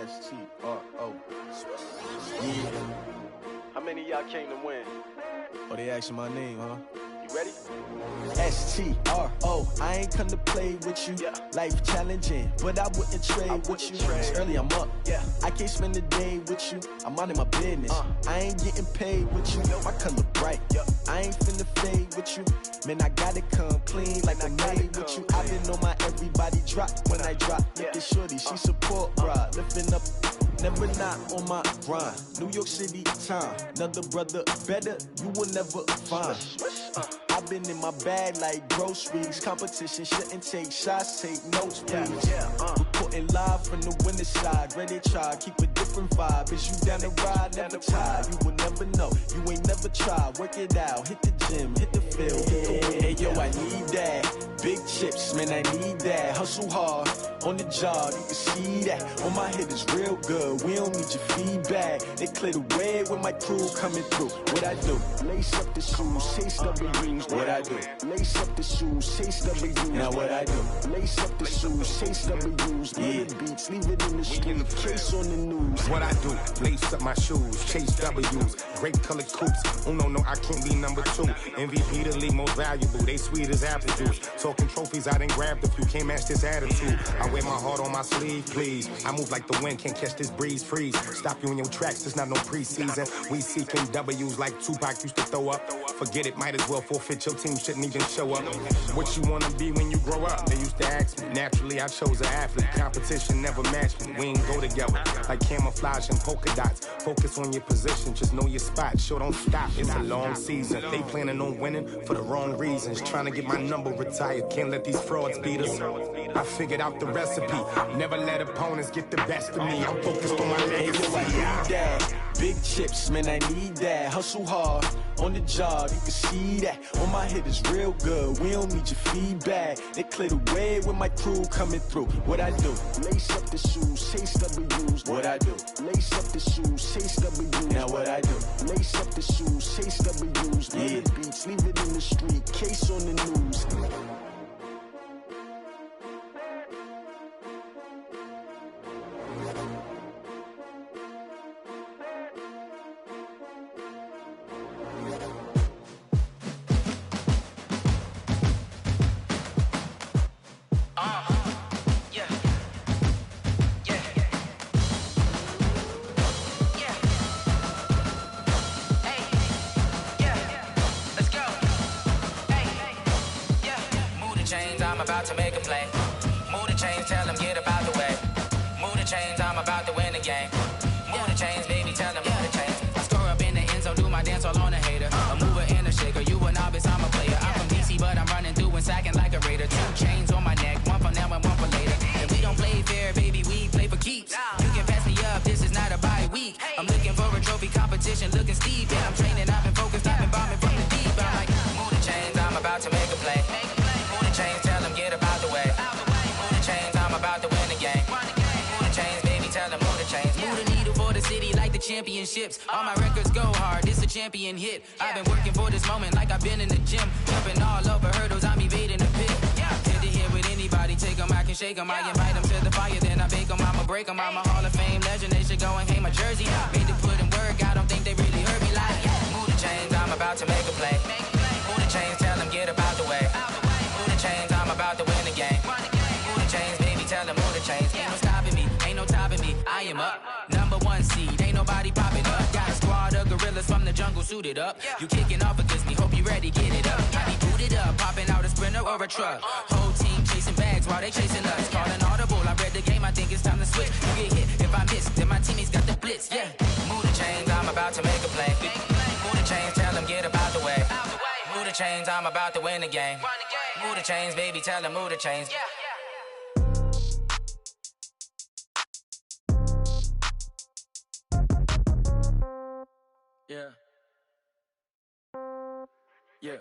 S-T-R-O. Yeah. How many of y'all came to win? Oh, they asking my name, huh? You ready? S-T-R-O. I ain't come to play with you. Yeah. Life challenging, but I wouldn't trade with you. It's early, I'm up. Yeah. I can't spend the day with you. I'm minding my business. I ain't getting paid with you. My color bright. I ain't finna fade with you. Man, I gotta come clean like I'm made with you. I've been on my everybody drop when I drop. Look at shorty, she support ride. Lifting up, never not on my grind. New York City time. Another brother better, you will never find. I've been in my bag like groceries. Competition shouldn't take shots, take notes, please. Reporting live from the winter side. Ready to try, keep a different vibe. Is you down the ride, never tired. You will never know, you ain't never tried. Work it out, hit the gym, hit the field, hit the wheel. Hey yo, I need that. Big chips, man, I need that. Hustle hard, on the job, you can see that. On my head is real good, we don't need your feedback. They clear the way when my crew coming through. What I do? Lace up the shoes, chase W's. What I do? Lace up the shoes, chase W's. Now what I do? Lace up the shoes, chase W's. Yeah. Beats, leave it in the street, case on the news. What I do? Lace up my shoes, chase W's. Great colored coops. Oh no, I can't be number 2. MVP the league most valuable. They sweet as apple juice. Talking trophies, I didn't grab the few. Can't match this attitude. I wear my heart on my sleeve, please. I move like the wind, can't catch this breeze, freeze. Stop you in your tracks, there's not no preseason. We seeking W's like Tupac used to throw up. Forget it, might as well forfeit. Your team shouldn't even show up. What you wanna be when you grow up? They used to ask me. Naturally, I chose an athlete. Competition never matched me. We ain't go together like camouflage and polka dots. Focus on your position, just know your spot. Sure, don't stop. It's a long season. They planning on winning for the wrong reasons. Trying to get my number retired. Can't let these frauds beat us. I figured out the recipe. Never let opponents get the best of me. I'm focused on my legacy. Hey, yo, I need that. Big chips, man, I need that. Hustle hard, on the job, you can see that. On my head is real good, we don't need your feedback. They clear the way when my crew coming through. What I do? Lace up the shoes, chase W's. What I do? Lace up the shoes, chase W's. Now what I do? Lace up the shoes, chase W's. Yeah. Beats, leave it in the street, case on the news. About to make a play. Move the chains, tell them get up out the way. Move the chains, I'm about to win the game. Move the chains, baby, tell them move the chains. I score up in the end zone, do my dance all on a hater. A mover and a shaker, you a novice, I'm a player. I'm from DC, but I'm running through and sacking like a raider. 2 chains on my neck, one for now and one for later. And we don't play fair, baby, we play for keeps. You can pass me up, this is not a bye week. I'm looking for a trophy competition, looking steep. about to make a play. Move the chains, tell them get about the way. Move the chains, I'm about to win the game. Move the chains, baby, tell them move the chains. Move the needle for the city like the championships. All my records go hard, this a champion hit. I've been working for this moment like I've been in the gym. Jumping all over hurdles, I'm evading the pit. Hit it here with anybody, take them, I can shake them. I invite them to the fire, then I bake them, I'ma break them. I'm a Hall of Fame legend, they should go and hang my jersey. Made to put in work, I don't think they really heard me like. Move the chains, I'm about to make a play. Move the chains, tell them get about the way. Move the chains, I'm about to win the game. Move the chains, baby, tell them move the chains. Ain't no stopping me, ain't no topping me. I am up, #1 seed, ain't nobody popping up. Got a squad of gorillas from the jungle suited up. You kicking off against me, hope you ready, get it up. I be booted up, popping out a Sprinter or a truck. Whole team chasing bags while they chasing us. Calling audible, I read the game, I think it's time to switch. You get hit, if I miss, then my teammates got the blitz, yeah. Move the chains, I'm about to make a play. Move the chains, tell them get about the way. Move the chains, I'm about to win the game. Move the chains, baby, tell them move the chains. Yeah. Yeah.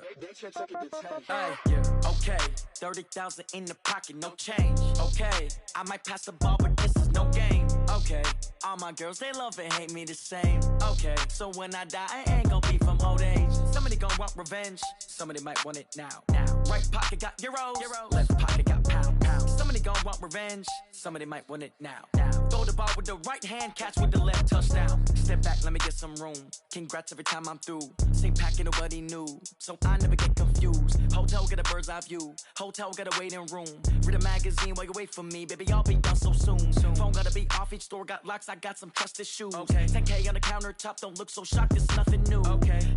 Hey, yeah. Okay. 30,000 in the pocket, no change. Okay. I might pass the ball, but this is no game. Okay. All my girls, they love and hate me the same. Okay. So when I die, I ain't gon' be from old age. Somebody gon' want revenge. Somebody might want it now. Right pocket got euros. Left pocket got pound. Somebody gon' want revenge. Somebody might want it now. Throw the ball with the right hand, catch with the left, touchdown. Step back, let me get some room. Congrats every time I'm through. Same packet, nobody knew. So I never get confused. Hotel get a bird's eye view. Hotel get a waiting room. Read a magazine while you wait for me. Baby, I'll be done so soon. Phone gotta be off, each store got locks. I got some trusted shoes. 10K on the countertop, don't look so shocked, it's nothing new.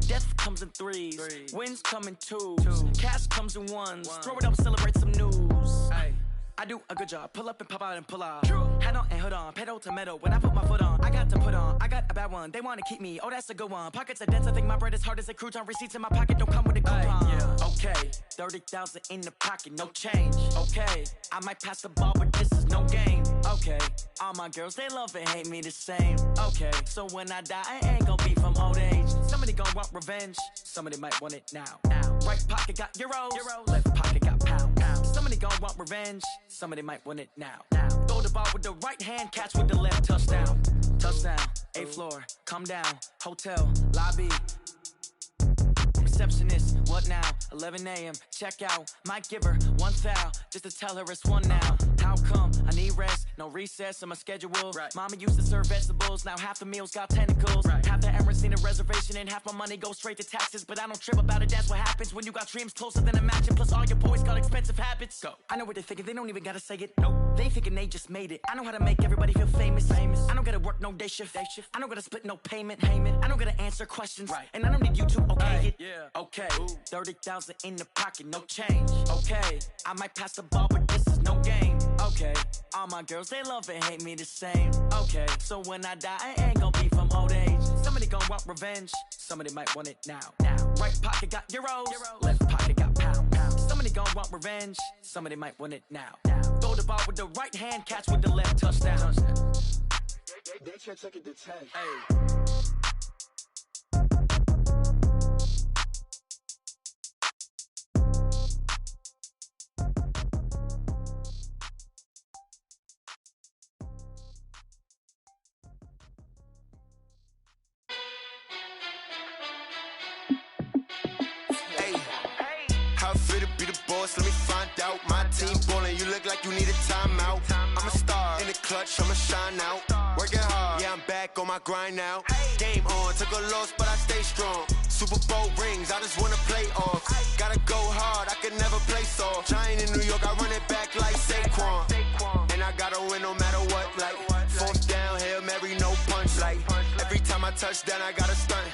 Death comes in threes. Wins come in twos. Cash comes in ones. Throw it up, celebrate some news. I do a good job. Pull up and pop out and pull out. Head on and hood on. Pedal to metal. When I put my foot on, I got to put on. I got a bad one. They want to keep me. Oh, that's a good one. Pockets are dense. I think my bread is hard as a crouton. Receipts in my pocket don't come with a coupon. Okay. 30,000 in the pocket. No change. Okay. I might pass the ball, but this is no game. Okay. All my girls, they love and hate me the same. Okay. So when I die, I ain't gon' be from old age. Somebody gon' want revenge. Somebody might want it now. Right pocket got euros. Left pocket got pound. Somebody gon' want revenge. Somebody might want it now. Throw the ball with the right hand, catch with the left, touchdown. Touchdown, 8th floor, come down, hotel, lobby. Receptionist, what now? 11 a.m., check out. Might give her one foul, just to tell her it's one now. How come? I need rest, no recess in my schedule. Mama used to serve vegetables, now half the meals got tentacles. Half the Emirates need a reservation and half my money goes straight to taxes. But I don't trip about it, that's what happens when you got dreams closer than a matching. Plus all your boys got expensive habits. Go. I know what they're thinking, they don't even gotta say it. Nope. They thinking they just made it. I know how to make everybody feel famous. I don't gotta work no day shift. I don't gotta split no payment. I don't gotta answer questions. And I don't need you to okay it. Okay, 30,000 in the pocket, no change. Okay, I might pass the ball, but this is no game. Okay, all my girls, they love and hate me the same. Okay, so when I die, I ain't gon' be from old age. Somebody gon' want revenge. Somebody might want it now. Right pocket got euros. Left pocket got pound. Somebody gon' want revenge. Somebody might want it now. Throw the ball with the right hand, catch with the left, touchdown. They can't take it to 10. Let me find out. My team ballin', you look like you need a timeout. I'm a star in the clutch, I'ma shine out. Working hard, yeah, I'm back on my grind now. Game on, took a loss, but I stay strong. Super Bowl rings, I just wanna play off. Gotta go hard, I can never play soft. Giant in New York, I run it back like Saquon. And I gotta win no matter what, like 4th down, Hail Mary, no punch. Like every time I touch down, I gotta stunt.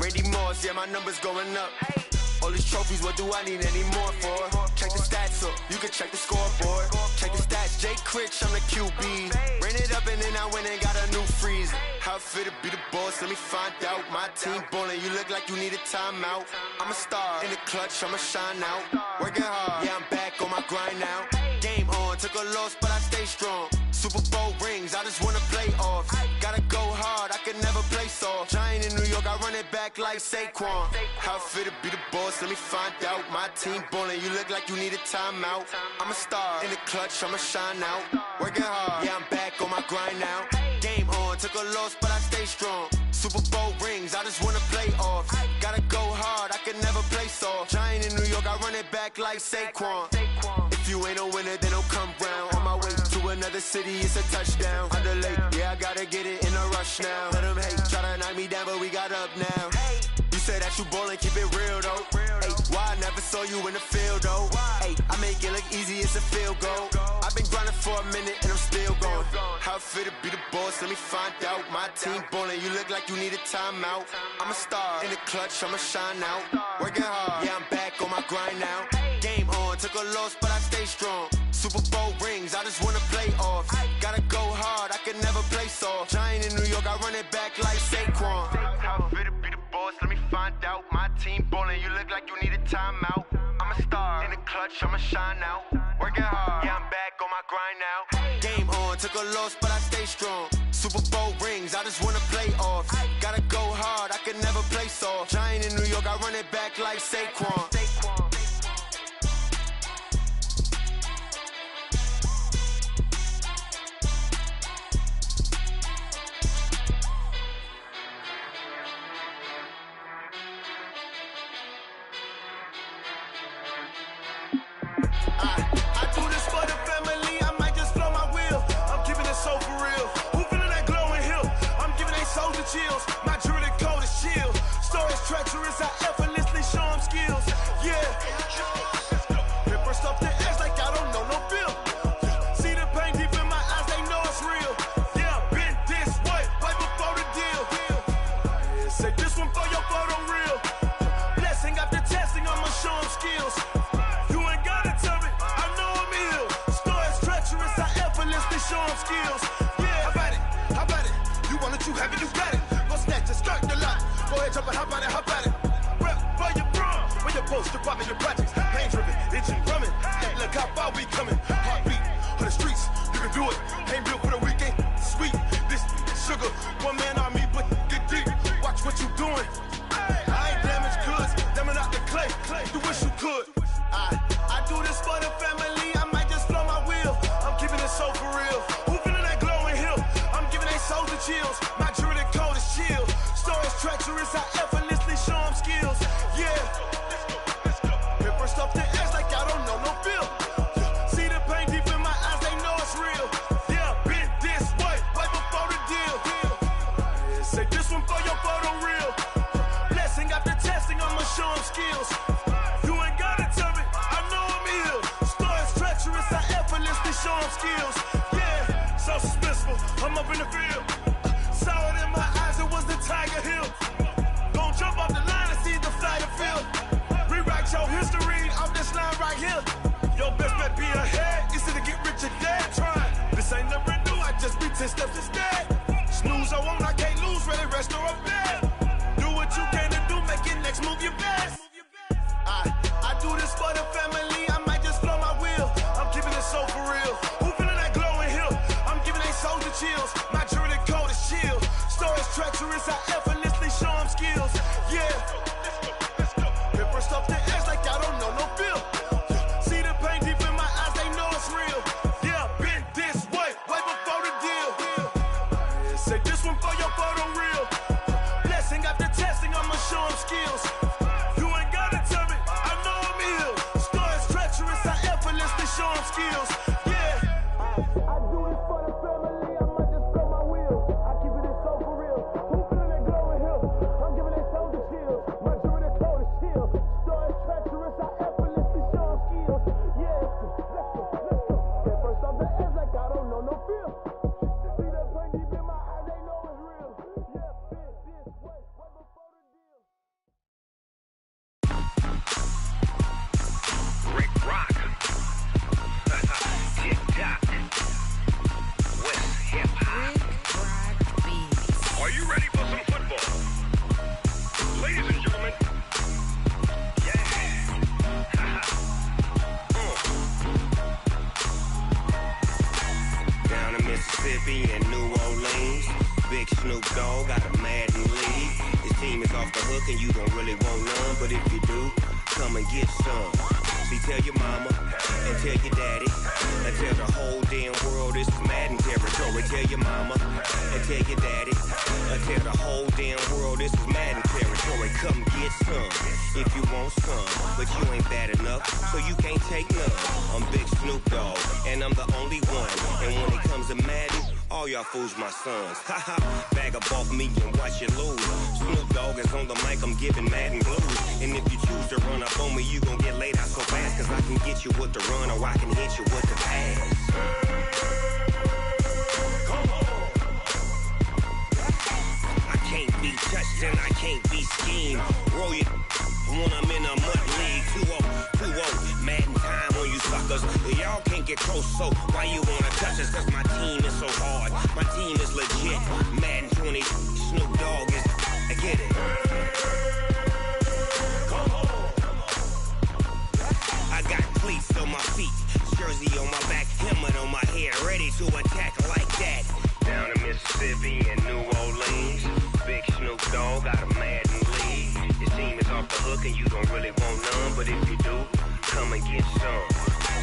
Randy Moss, yeah, my numbers going up. All these trophies, what do I need any more for? Check the stats up, you can check the scoreboard. Check the stats, Jay Critch, I'm the QB. Ran it up and then I went and got a new freezer. How it fit to be the boss, let me find out. My team ballin', you look like you need a timeout. I'm a star in the clutch, I'ma shine out. Working hard, yeah, I'm back on my grind now. Game on, took a loss, but I stay strong. Super Bowl rings, I just wanna play off. Gotta go hard, I can never play soft. Giant in New York, I run it back like Saquon. How fit to be the boss, let me find out. My team ballin', you look like you need a timeout. I'm a star, in the clutch, I'ma shine out. Working hard, yeah, I'm back on my grind now. Game on, took a loss, but I stay strong. Super Bowl rings, I just wanna play off. Gotta go hard, I can never play soft. Giant in New York, I run it back like Saquon. If you ain't a winner, then don't come round. On my way to another city, it's a touchdown. Underlay, yeah, I gotta get it in a rush now. Let them hate, try to knock me down, but we got up now. You said that you ballin', keep it real though. Ay, why I never saw you in the field though? Ay, I make it look easy, it's a field goal. I've been grinding for a minute and I'm still going. How fit to be the boss, let me find out. My team ballin', you look like you need a timeout. I'm a star, in the clutch, I'ma shine out. Working hard, yeah, I'm back on my grind now. Game on, took a loss, but I stay strong. Super Bowl rings, I just wanna play off. Gotta go hard, I can never play soft. Giant in New York, I run it back like Saquon. How fit to be the boss, let me find out. My team ballin', you look like you need a timeout. I'm a star, in the clutch, I'ma shine out. Working hard, yeah, I'm back on my grind now. Game on, took a loss, but I stay strong. Super Bowl rings, I just wanna play off. Gotta go hard, I can never play soft. Giant in New York, I run it back like Saquon. I do this for the family, I might just blow my wheel. I'm keeping it so for real. Who feeling that glowing hill? I'm giving they soldier chills. My jewelry coat is chill. Stories treacherous, I effortlessly show them skills. Yeah. Paper stuff the edge like I don't know no feel. See the pain deep in my eyes, they know it's real. Yeah, been this way, right before the deal. Say this one for your photo real. Blessing after testing, I'ma show them skills. Show them skills. Yeah, how about it? You want it, you have it, you got it. Go snatch it, skirt the lot. Go ahead, jump it, how about it? Rep for your bro, for your post, your pop, and your projects. Pain driven, itching, drumming. Look how far we coming. Heartbeat on the streets, you can do it. Ain't built for the weekend. Sweet, this sugar, one man army, but get deep. Watch what you doing. I ain't damaged goods, damn out the clay. You wish you could. I do this for the family. I might just blow my wheel. I'm keeping it so for real. Who feeling that glowing hill? I'm giving they soldier chills. My jewelry coat is chill. Stories treacherous, I effortlessly show them skills. Yeah. Paper stuff the edge like I don't know no feel. See the pain deep in my eyes, they know it's real. Yeah, been this way, right before the deal. Say this one for your photo real. Blessing after testing, I'ma show them skills. Show them skills, yeah, so suspenseful. I'm up in the field, saw it in my eyes, it was the Tiger Hill. Gon' jump off the line and see the flight of field. Rewrite your history off this line right here. Your best bet be ahead, easy to get rich or dead. Trying, this ain't never new, I just be 10 steps instead. Snooze I won't, I can't lose, ready, rest or up bed. Do what you can to do, make your next move your best. I do this for the family, I might just blow my wheel. I'm keeping it so for real. Who feeling that glowing hill? I'm giving they soldier chills. My jewelry coat is chill. Stories treacherous, I effortlessly show them skills. Yeah. Paper stuff the edge like I don't know no feel. See the pain deep in my eyes, they know it's real. Yeah, been this way, right before the deal. Say this one for your photo real. Blessing after testing, I'ma show them skills. Show them skills, yeah. I do this for the family, I might just blow my wheel. I keep it so for real. Who feeling that glowing hill? I'm giving they soldier chills. My jewelry coat is chill. Stories treacherous, I effortlessly show them skills. Yeah, let's go. At first off the edge like I don't know no feel. See that pain deep in my eyes, they know it's real. Yeah, been this way, right before the deal. Rick Rock. TikTok. West Hip Hop. Are you ready for some football? Ladies and gentlemen. Yeah. Down in Mississippi and New Orleans. Big Snoop Dogg got a Madden league. His team is off the hook and you don't really want none, but if you do, come and get some. See, tell your mama and tell your daddy and tell the whole damn world this is Madden territory. Tell your mama and tell your daddy and tell the whole damn world this is Madden territory. Come get some if you want some, but you ain't bad enough, so you can't take none. I'm Big Snoop Dogg and I'm the only one. And when it comes to Madden, all y'all fools my sons. Haha, bag up off me and watch you lose. Snoop Dogg is on the mic, I'm giving Madden blues. And if you choose to run up on me, you gon' get laid out so fast, cause I can get you with the run or I can hit you with the pass. I can't be touched and I can't be schemed. Roll it when I'm in a mud league. 2-0, Madden time on you suckers. Y'all can't get close, so why you wanna touch us? Cause my team is so hard, my team is legit. Madden 20, Snoop Dogg is, I get it. I got cleats on my feet, jersey on my back, helmet on my head, ready to attack like that. Down in Mississippi and New Orleans, Big Snoop Dogg got a Madden league. His team is off the hook and you don't really want none, but if you do, come and get some.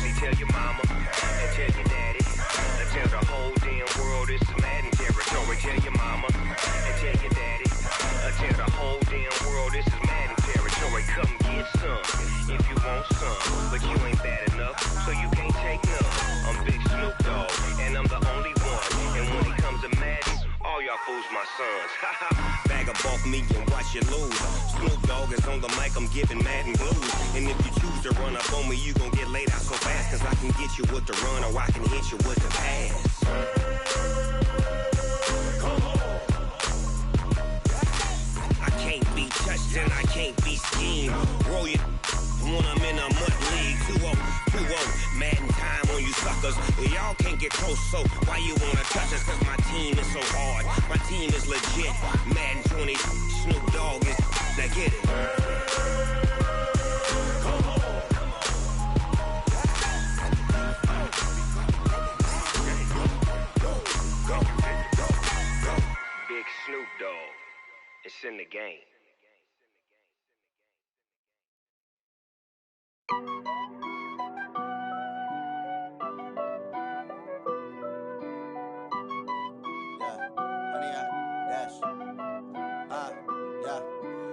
See, tell your mama and tell your daddy and tell the whole damn world this is Madden territory. Tell your mama and tell your daddy and tell the whole damn world this is Madden territory. Come get some if you want some, but you ain't bad enough, so you can't take none. I'm Big Snoop Dogg and I'm the only one. And when it comes to Madden, all y'all fools my sons. Bag up off me and watch you lose. Snoop Dogg is on the mic, I'm giving Madden blues. And if you choose to run up on me, you gon' get laid out so fast, cause I can get you with the run or I can hit you with the pass. I can't be touched and I can't be schemed. Roll it when I'm in a mud league. 2-0, Madden time on you suckers. Y'all can't get close, so why you wanna touch us? Cause my team is so hard, my team is legit. Madden 20, Snoop Dogg is, now get it. Big Snoop Dogg, it's in the game.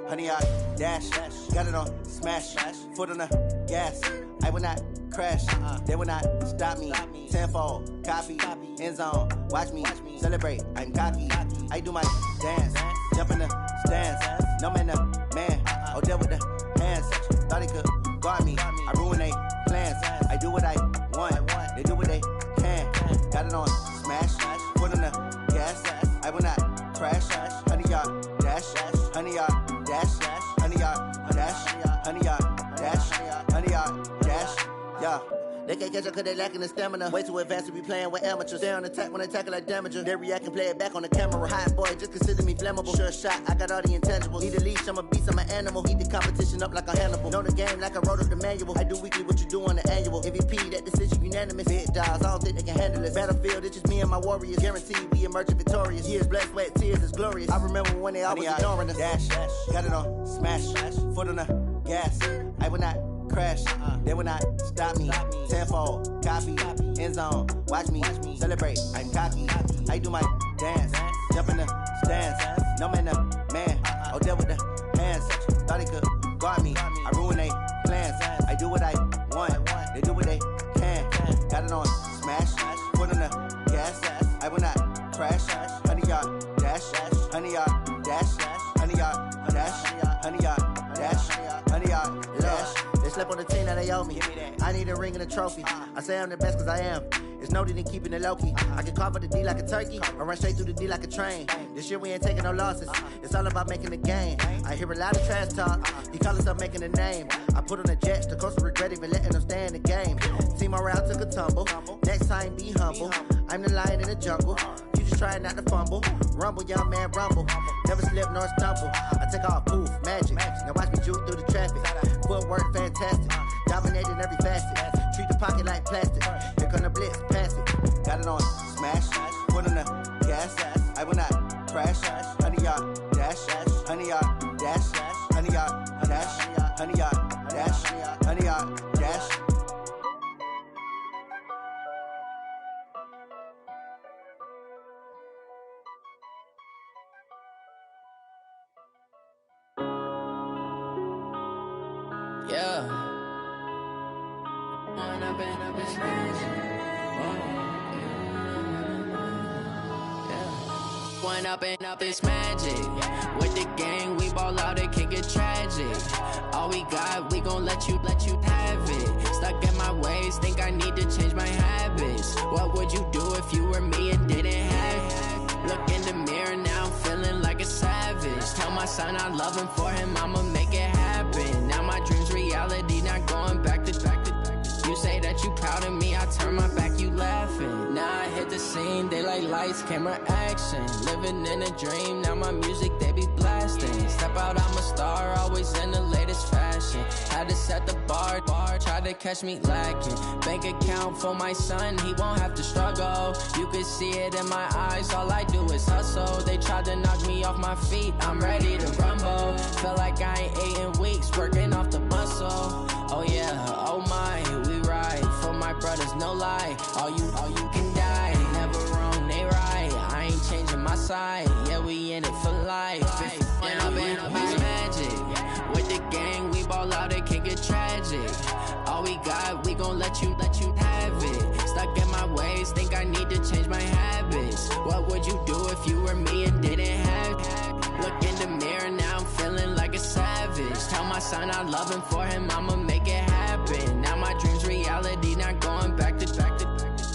Honey, I dash, got it on smash, foot on the gas. I will not crash, they will not stop me. Tenfold, copy, end zone, watch me celebrate. I'm cocky, I do my dance, jump in the stands. No man, man, oh there with the hands. Thought he could guard me, I ruin they plans. I do what I want, they do what they can. Got it on smash, foot on the gas. I will not crash, honey, y'all dash, honey, y'all dash, honey, y'all dash, honey, y'all dash, honey, y'all dash, yeah. They can't catch up cause they lacking the stamina. Way too advanced to be playing with amateurs. Stay on attack when attack like damager. They react and play it back on the camera. Hot boy, just consider me flammable. Sure shot, I got all the intangibles. Need a leash, I'm a beast, I'm an animal. Eat the competition up like a Hannibal. Know the game like I wrote up the manual. I do weekly what you do on the annual. MVP, that decision unanimous. Big dogs, I don't think they can handle it. Battlefield, it's just me and my warriors. Guaranteed we emerging victorious. Years, blood, sweat, tears, it's glorious. I remember when they always ignoring us. Dash, got it on smash, foot on the gas. I will not crash, they will not stop me. Tenfold, copy, end zone, watch me celebrate. I'm cocky, I do my dance, jump in the stands. No man, man, oh there with the hands. Thought he could guard me, I ruin they plans. I do what I want, they do what they can. Got it on smash, foot on the gas. I will not crash, honey y'all dash, honey y'all dash, honey y'all dash, honey y'all dash, honey y'all dash. They slept on the team that they owe me. I need a ring and a trophy. I say I'm the best cause I am. It's noted in keeping it low-key. I can carve up the D like a turkey or run straight through the D like a train. This year we ain't taking no losses. It's all about making a game. I hear a lot of trash talk. He call us up making a name. I put on the jets. The coach will regret even letting them stay in the game. Team morale took a tumble. Next time be humble. I'm the lion in the jungle. You just try not to fumble. Rumble, young man, rumble. Never slip nor stumble. I take off, poof, magic. Now watch me juke through the traffic. Footwork fantastic. Dominating every facet. Treat the pocket like plastic. Here come the blitz, pass it. Got it on smash. Foot on the gas. I will not crash, honey yacht, dash, honey yacht, dash, honey yacht, dash, honey yacht, dash, honey yacht, dash. Yeah. One up and up is magic. With the gang, we ball out, it can get tragic. All we got, we gon' let you have it. Stuck in my ways, think I need to change my habits. What would you do if you were me and didn't have it? Look in the mirror, now I'm feeling like a savage. Tell my son I love him, for him I'ma make it happen. Now my dream's reality, not going back to. You say that you proud of me, I turn my back, you laughing. Now I hit the scene, they like lights, camera, action. Living in a dream, now my music, they be blasting. Step out, I'm a star, always in the latest fashion. Had to set the bar, try to catch me lacking. Bank account for my son, he won't have to struggle. You can see it in my eyes, all I do is hustle. They tried to knock me off my feet, I'm ready to rumble. Feel like I ain't ate in weeks, working off the muscle. Oh yeah, oh my, we ride for my brothers, no lie. All you can die, never wrong, they right. I ain't changing my side, yeah, we in it for life. When up and up is magic. With the gang, we ball out, it can get tragic. All we got, we gon' let you have it. Stuck in my ways, think I need to change my habits. What would you do if you were me and didn't have it? Look in the mirror, now I'm feeling like a savage. Tell my son I love him, for him I'ma make it happen. Now my dream's reality, not going back to.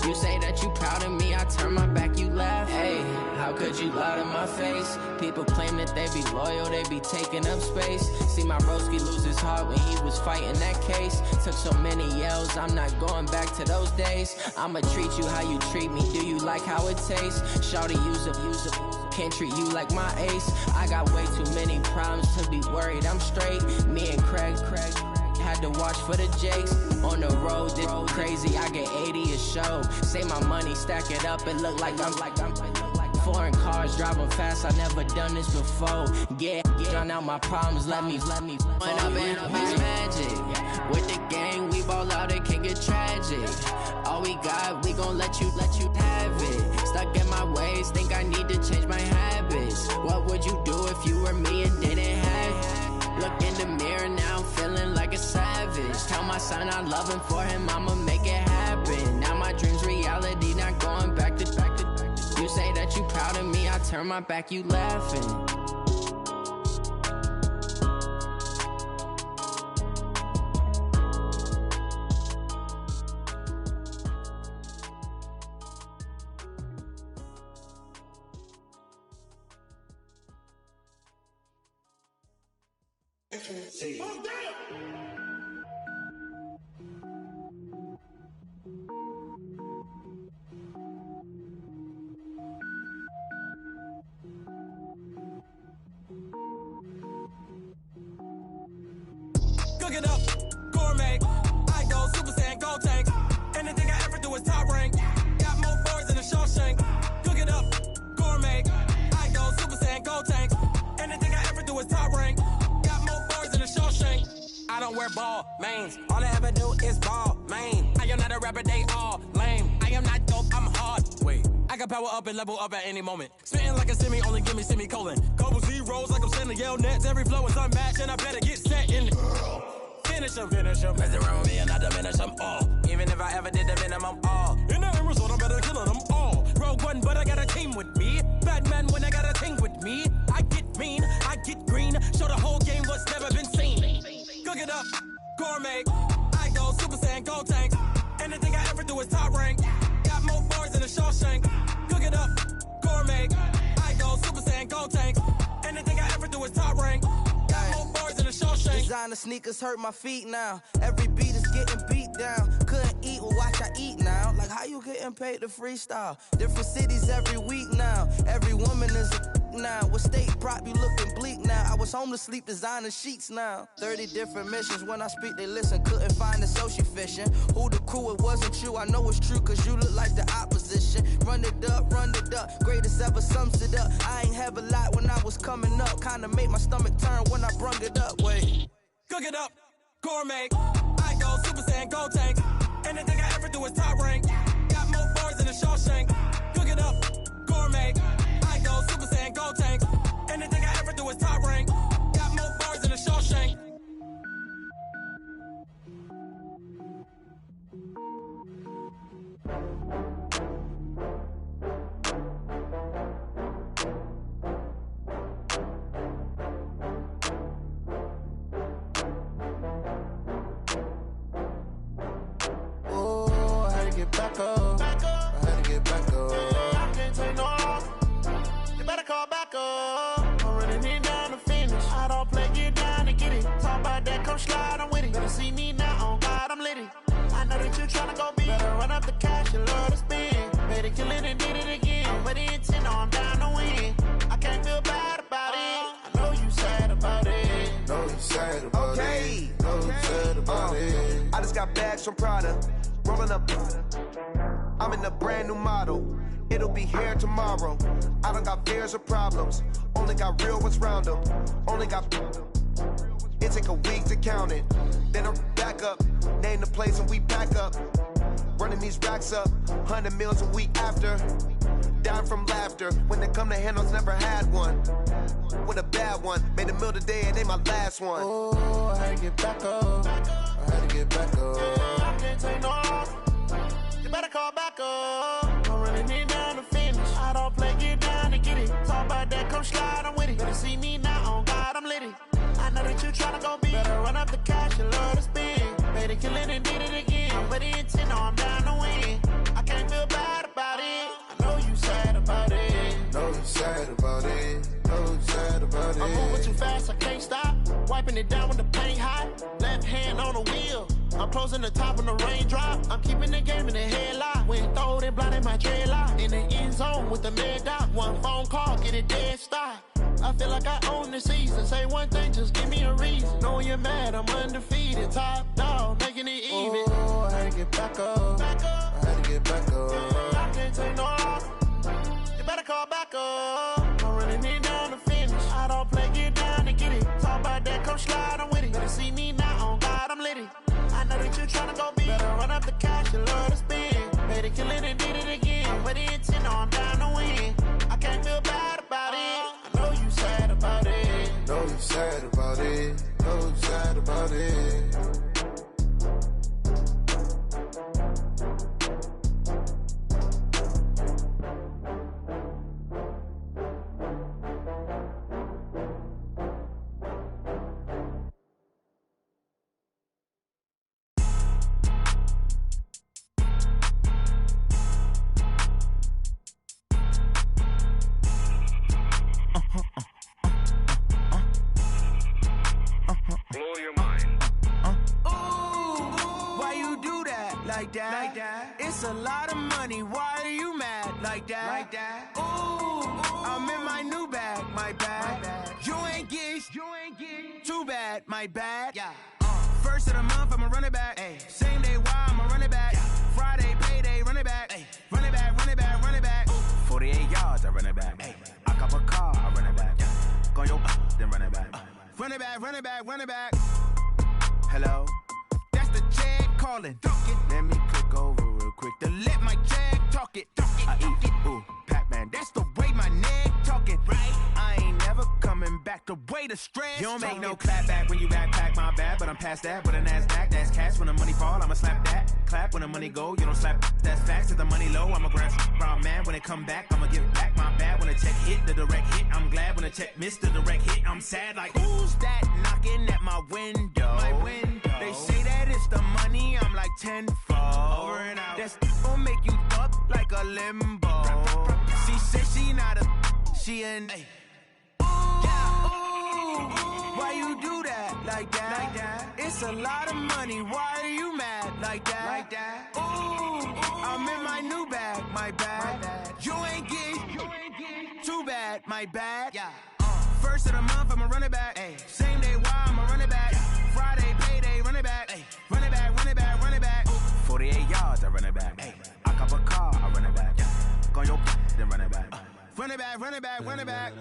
You say that you proud of me, I turn my back, you laugh. Hey, how could you lie to my face? People claim that they be loyal, they be taking up space. See my broski lose his heart when he was fighting that case. Took so many yells, I'm not going back to those days. I'ma treat you how you treat me, do you like how it tastes? Shawty, use it. Can't treat you like my ace. I got way too many problems to be worried, I'm straight. Me and Craig had to watch for the Jakes. On the road, this crazy, I get 80 a show. Say my money, stack it up, it look like I'm foreign cars, driving fast, I never done this before. Yeah, drown out my problems, let me. When up and up is magic. With the gang, we ball out, it can get tragic. All we got, we gon' let you have it. Stuck in my ways, think I need to change my habits. What would you do if you were me and didn't have it? Look in the mirror, now I'm feeling like a savage. Tell my son I love him, for him I'ma make it happen. Now my dream's reality, not going back to. You say that you proud of me, I turn my back, you laughing. Cook it up, gourmet. I go Super Saiyan, gold tank. Anything I ever do is top rank. Got more boys than a Shawshank. Cook it up, gourmet. I go Super Saiyan, gold tank. Anything I ever do is top rank. Got more boys than a Shawshank. I don't wear ball mains. All I ever do is ball main. I am not a rapper, they all lame. I am not dope, I'm hard. Wait, I can power up and level up at any moment. Spitting like a semi, only give me semicolon. Couple zeros like I'm sending yell nets. Every flow is unmatched and I better get set in. Finish him. Mess around with me and I diminish them all. Even if I ever did the minimum, all. In the end result, I'm better killing them all. Rogue One, but I got a team with me. Batman when I got a team with me. I get mean, I get green. Show the whole game what's never been seen. Cook it up, gourmet. I go Super Saiyan, gold tank. Anything I ever do is top rank. Got more bars than a Shawshank. Cook it up, gourmet. I go Super Saiyan, gold tank. Anything I ever do is top rank. Got more bars than a Shawshank. Designer sneakers hurt my feet now. Every beat is getting beat down. Couldn't eat, well watch I eat now. Like how you getting paid to freestyle? Different cities every week now. Every woman is a now. With state prop, you looking bleak now. I was home to sleep, designing sheets now. 30 different missions. When I speak, they listen. Couldn't find the social fishing. Who the crew, it wasn't you. I know it's true, cause you look like the opposition. Run it up, greatest ever sums it up. I ain't have a lot when I was coming up. Kinda made my stomach turn when I brung it up. Wait. Cook it up, gourmet. I go Super Saiyan, gold tank. Anything I ever do is top rank. Got more bars than a Shawshank. Cook it up, gourmet. I go Super Saiyan, gold tank. Anything I ever do is top rank. Got more bars than a Shawshank. Back up. I had to get back up. I can't take no loss. You better call back up. I'm running it down to finish. I don't play, get down to get it. Talk about that, come slide, I'm with it. Better see me now, on God, I'm litty. I know that you tryna go big. Better run up the cash, you love to spend. Better kill it and did it again. But the intent, no, I'm down to win. I can't feel bad about it. I know you sad about it. Know you sad about it. Know you sad about it. I just got bags from Prada. Rolling up, I'm in a brand new model. It'll be here tomorrow. I don't got fears or problems. Only got real ones round them. Only got. It take a week to count it. Then I'm back up. Name the place and we pack up. Running these racks up. 100 meals a week after. Down from laughter. When they come to handles, never had one. With a bad one. Made a meal today and they my last one. Oh, I had to get back up. I had to get back up. I can't take no loss. You better call back up. I'm running it down to finish. I don't play, get down to get it. Talk about that, come slide, I'm with it. Better see me now, on God, I'm litty. I know that you tryna go big. Better run up the cash, you love to spend. Better kill it and did it again. But the intent, no, I'm down to win. I can't feel bad about it. I know you sad about it. Know you sad about it. Know you sad about it. I'm moving too fast, I can't stop. Wiping it down when the paint hot. Left hand on the wheel. I'm closing the top when the raindrop. I'm keeping the game in the headlock. When throwed and blinded my dreadlock. In the end zone with the mad dot. One phone call, get it dead stop. I feel like I own the season. Say one thing, just give me a reason. Knowing you're mad, I'm undefeated. Top dog, making it even. Oh, I had to get back up. I had to get back up. I can't take no loss. You better call back up. I'm running it down to finish. I don't play, get down to get it. Talk about that, come slide, I'm with it. Better see me now, on God, I'm litty. I know that you tryna go big. Better run up the cash, you love to spend. Better kill it and did it again. But the intent, no, I'm down to win. I can't feel bad about it. I know you sad about it. Know you sad about it. Know you sad about it. Blow your mind. Why you do that? Like that? It's a lot of money. Why are you mad? Like that? Ooh, I'm in my new bag. My bad. You ain't get too bad. My bad. Yeah. First of the month, I'ma run it back. Ay. Same day, why I'ma run it back. Yeah. Friday, payday, run it back. Ay. Run it back, run it back, run it back. 48 yards, I run it back. Ay. I cop a car, I run it back. Yeah. Go your then run it back. Run it back, run it back, run it back. Hello? That's the check calling. Let me click over real quick to let my check talk it. I eat it, ooh, Pac-Man. That's the way my neck talking. Right? I ain't never coming back the way the stress. You don't make no clap back when you backpack, my bad. But I'm past that with a NASDAQ. That's cash when the money fall, I'ma slap that. Clap when the money go, you don't slap. That's facts. If the money low, I'ma grab brown man. When it come back, I'ma give back my bad. When the check hit, the direct hit. I'm glad when the check missed the direct hit. I'm sad like, who's that knocking at my window? My window. They say that it's the money, I'm like tenfold. Over and out. That's gon' make you up like a limbo. She said she not a, she an. Ay. Why you do that? Like that? It's a lot of money. Why are you mad? Like that? Ooh, I'm in my new bag. My bad. You ain't get too bad. my bag. Yeah. First of the month, I'ma run it back. Ay. Same day, why I'ma run it back. Friday, payday, run it back. Ay. Run it back, run it back, run it back. 48 yards, I run it back. Ay. I cop a car, I run it back. Go your then run it back. Run it back, run it back, run it back.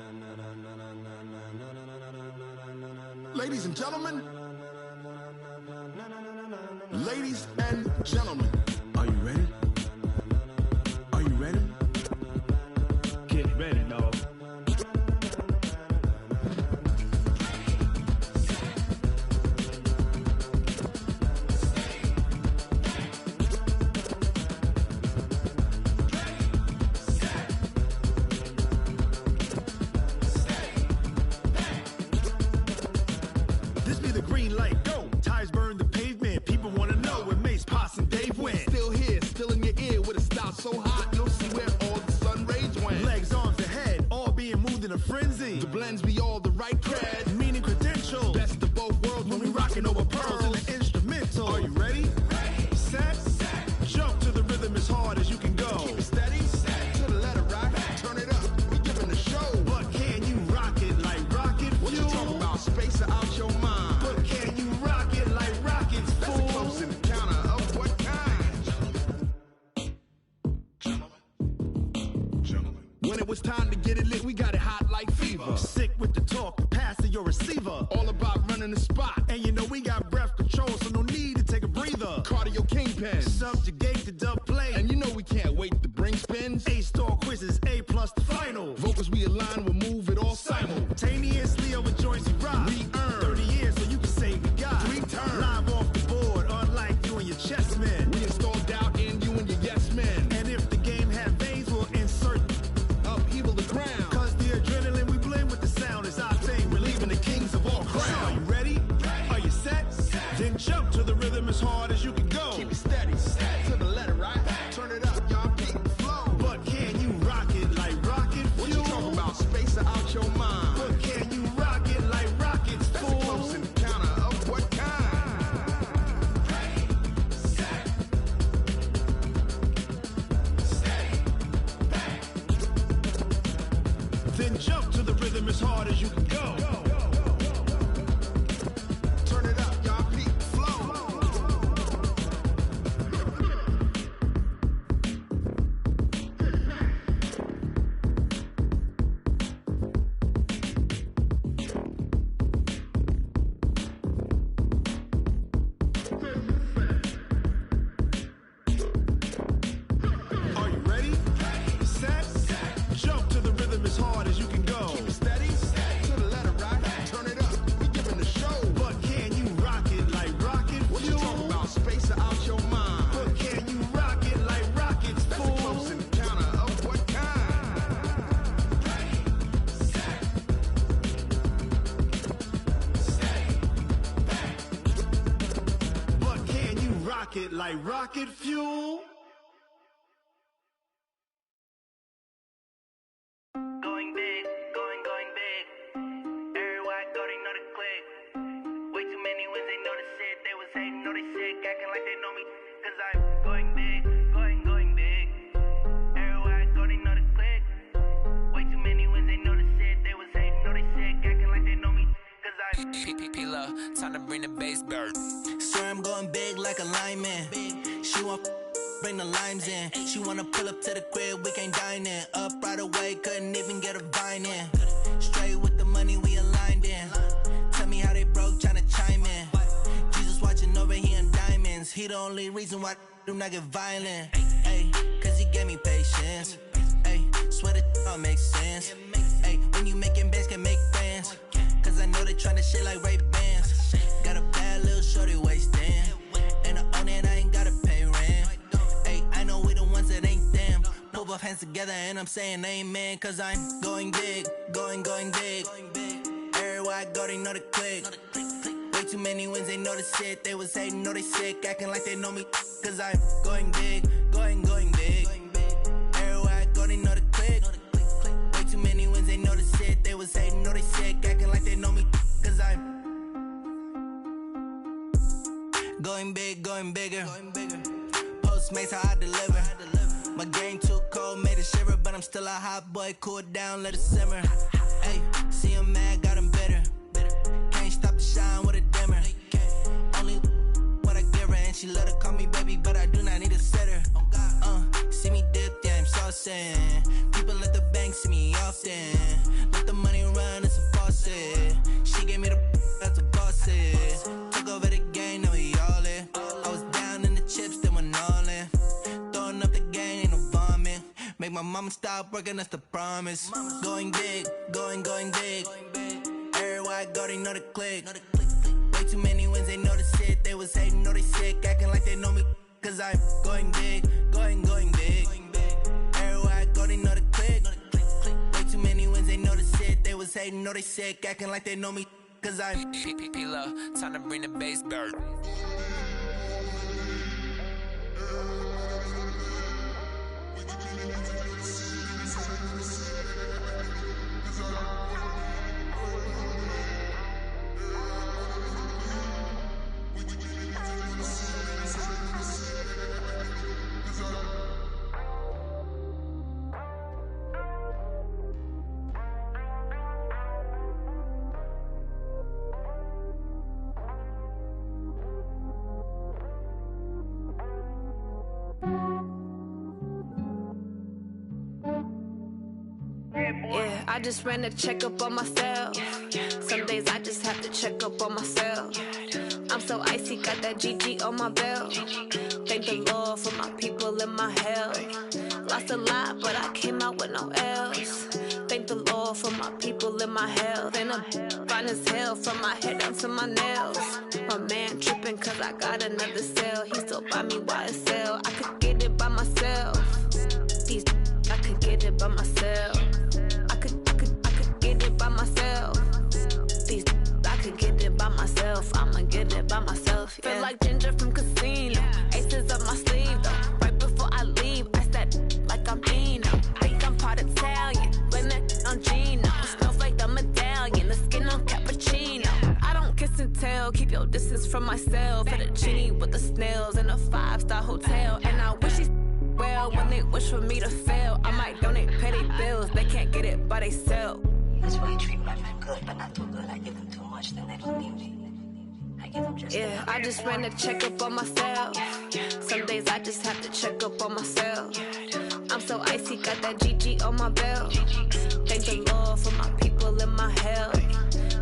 Ladies and gentlemen. Ladies and gentlemen. Are you ready? Are you ready? Get ready, dog. This be the green light, go. Tires burn the pavement. People wanna know where Mace, Pops, and Dave went. Still here, still in your ear with a style so hot, you'll see where all the sun rays went. Legs, arms, and head, all being moved in a frenzy. The blends be all the right cred, meaning credentials. best of both worlds when we rockin' over pearls in the instrumental. Are you ready? Set, jump to the rhythm as hard as you can go. Keep it steady, to the letter right, turn it up, we giving the show. But can you rock it like rocket fuel? What you talking about, space or out your mind? But can you rock it like rockets, That's fool? a close encounter of what kind? Gentlemen. When it was time to get it lit, we got it hot like fever. Sick with the talk, pass to your receiver. All about running the spot. And you know we got breath control, so no need to take a breather. Cardio kingpin. Subjugate the dub play. And you know we can't wait to bring spins. A-star quizzes, A+ the final. Vocals we align, we'll move it all Simultaneously over joints we rock. We earn 30 years, so you can say we got 3 turns. Live off the board, unlike you and your chess men. We install doubt in you and your yes men. And if the game had veins, we'll insert upheaval the ground. Cause the adrenaline we blend with the sound is our thing. We're leaving the kings of all crowns. So are you ready? Are you set? Then jump to the rhythm as hard as you can go. Keep it steady, to the letter right. Turn it up, y'all keep the flow. But can you rock it like rocket fuel? What you talking about, space or out your mind? But can you rock it like rockets, That's fool? a close encounter of what kind? Then jump to the rhythm as hard as you can go. Turn it up, y'all keep the flow. Are you ready? Set, jump to the rhythm as hard as you can go. Keep it steady, to the letter right. Turn it up, we giving the show. But can you rock it like rocket What you fuel? talking about, space or out your mind? But can you rock it like rockets, That's a fool? close encounter of what kind? But can you rock it like rocket fuel? Going big, going big. Everywhere I go, they know the click. Way too many wins, they know the shit. They was hating, know they sick, acting like they know me. Cause I'm going big, going big. Everywhere I go, they know the click. Way too many wins, they know the shit. They was hating, know they sick, acting like they know me. Cause I'm P-P-P-Love, time to bring the bass bird. Swear I'm going big like a lineman. She want bring the limes in. She wanna pull up to the crib, we can't dine in. Up right away, couldn't even get a vine in. Straight with the money we aligned in. Tell me how they broke, tryna chime in. Jesus watching over here in diamonds. He the only reason why do not get violent. Ay, cause he gave me patience. Ay, swear that all makes sense. Ay, when you making bands can make friends. Cause I know they tryna shit like Ray-Bans. Got a bad little shorty wasting. And I own it, I ain't gotta pay rent. Ay, I know we the ones that ain't them. Pull both hands together and I'm saying amen. Cause I'm going big, going big. Everywhere I go, they know the click. Way too many wins, they know the shit. They was hating, know they sick, acting like they know me. Cause I'm going big, going big. Everywhere I go, they know the click. Way too many wins, they know the shit. They was hating, know they sick, acting like they know me. Cause I'm going big, going bigger. Postmates how I deliver. My game too cold, made it shiver, but I'm still a hot boy. Cool it down, let it simmer. Hey, see him mad, got him bitter. Can't stop the shine with a dimmer. Only what I give her, and she love to call me baby, but I do not need a sitter. See me dip, yeah, I'm saucing. People at the bank see me often. Let the money run, it's a faucet. She gave me the that's a boss is. Took over the game, now we all in. I was down in the chips, then went all in. Throwing up the game, ain't no vomit. Make my mama stop working, that's the promise. Going big, going big. Everywhere I go, they know the click. Way too many wins, they know the shit. They was hating, know they sick, acting like they know me. Cause I'm going big, going big. Everywhere I go, they know the click. Way too many wins, they know the shit. They was hating, know they sick, acting like they know me. Cause I'm P-P-P-Love, time to bring the bass dirt. Yeah, I just ran a checkup on myself. Some days I just have to check up on myself. I'm so icy, got that GG on my belt. Thank the Lord for my people and my health. Lost a lot, but I came out with no else. Thank the Lord for my people and my health. And I'm fine as hell from my head down to my nails. My man tripping cause I got another cell. He still buy me YSL. I could get it by myself. These I could get it by myself. I could get it by myself. These I could get it by myself. I'ma get it by myself. Yeah. Feel like Ginger from Casino. Aces up my sleeve though. Right before I leave, I said like I'm Dino. Think I'm part Italian. Blame that on Gino. Smells like the medallion. The skin on cappuccino. I don't kiss and tell. Keep your distance from myself. For the genie with the snails in a 5-star hotel. And I wish he well when they wish for me to fail. I might donate petty bills. They can't get it by themselves. That's why you treat my men good, but not too good. I give them too much, then they don't need me. I give them just yeah, I just ran a checkup on myself. Some days I just have to check up on myself. I'm so icy, got that GG on my belt. Thank the Lord for my people and my health.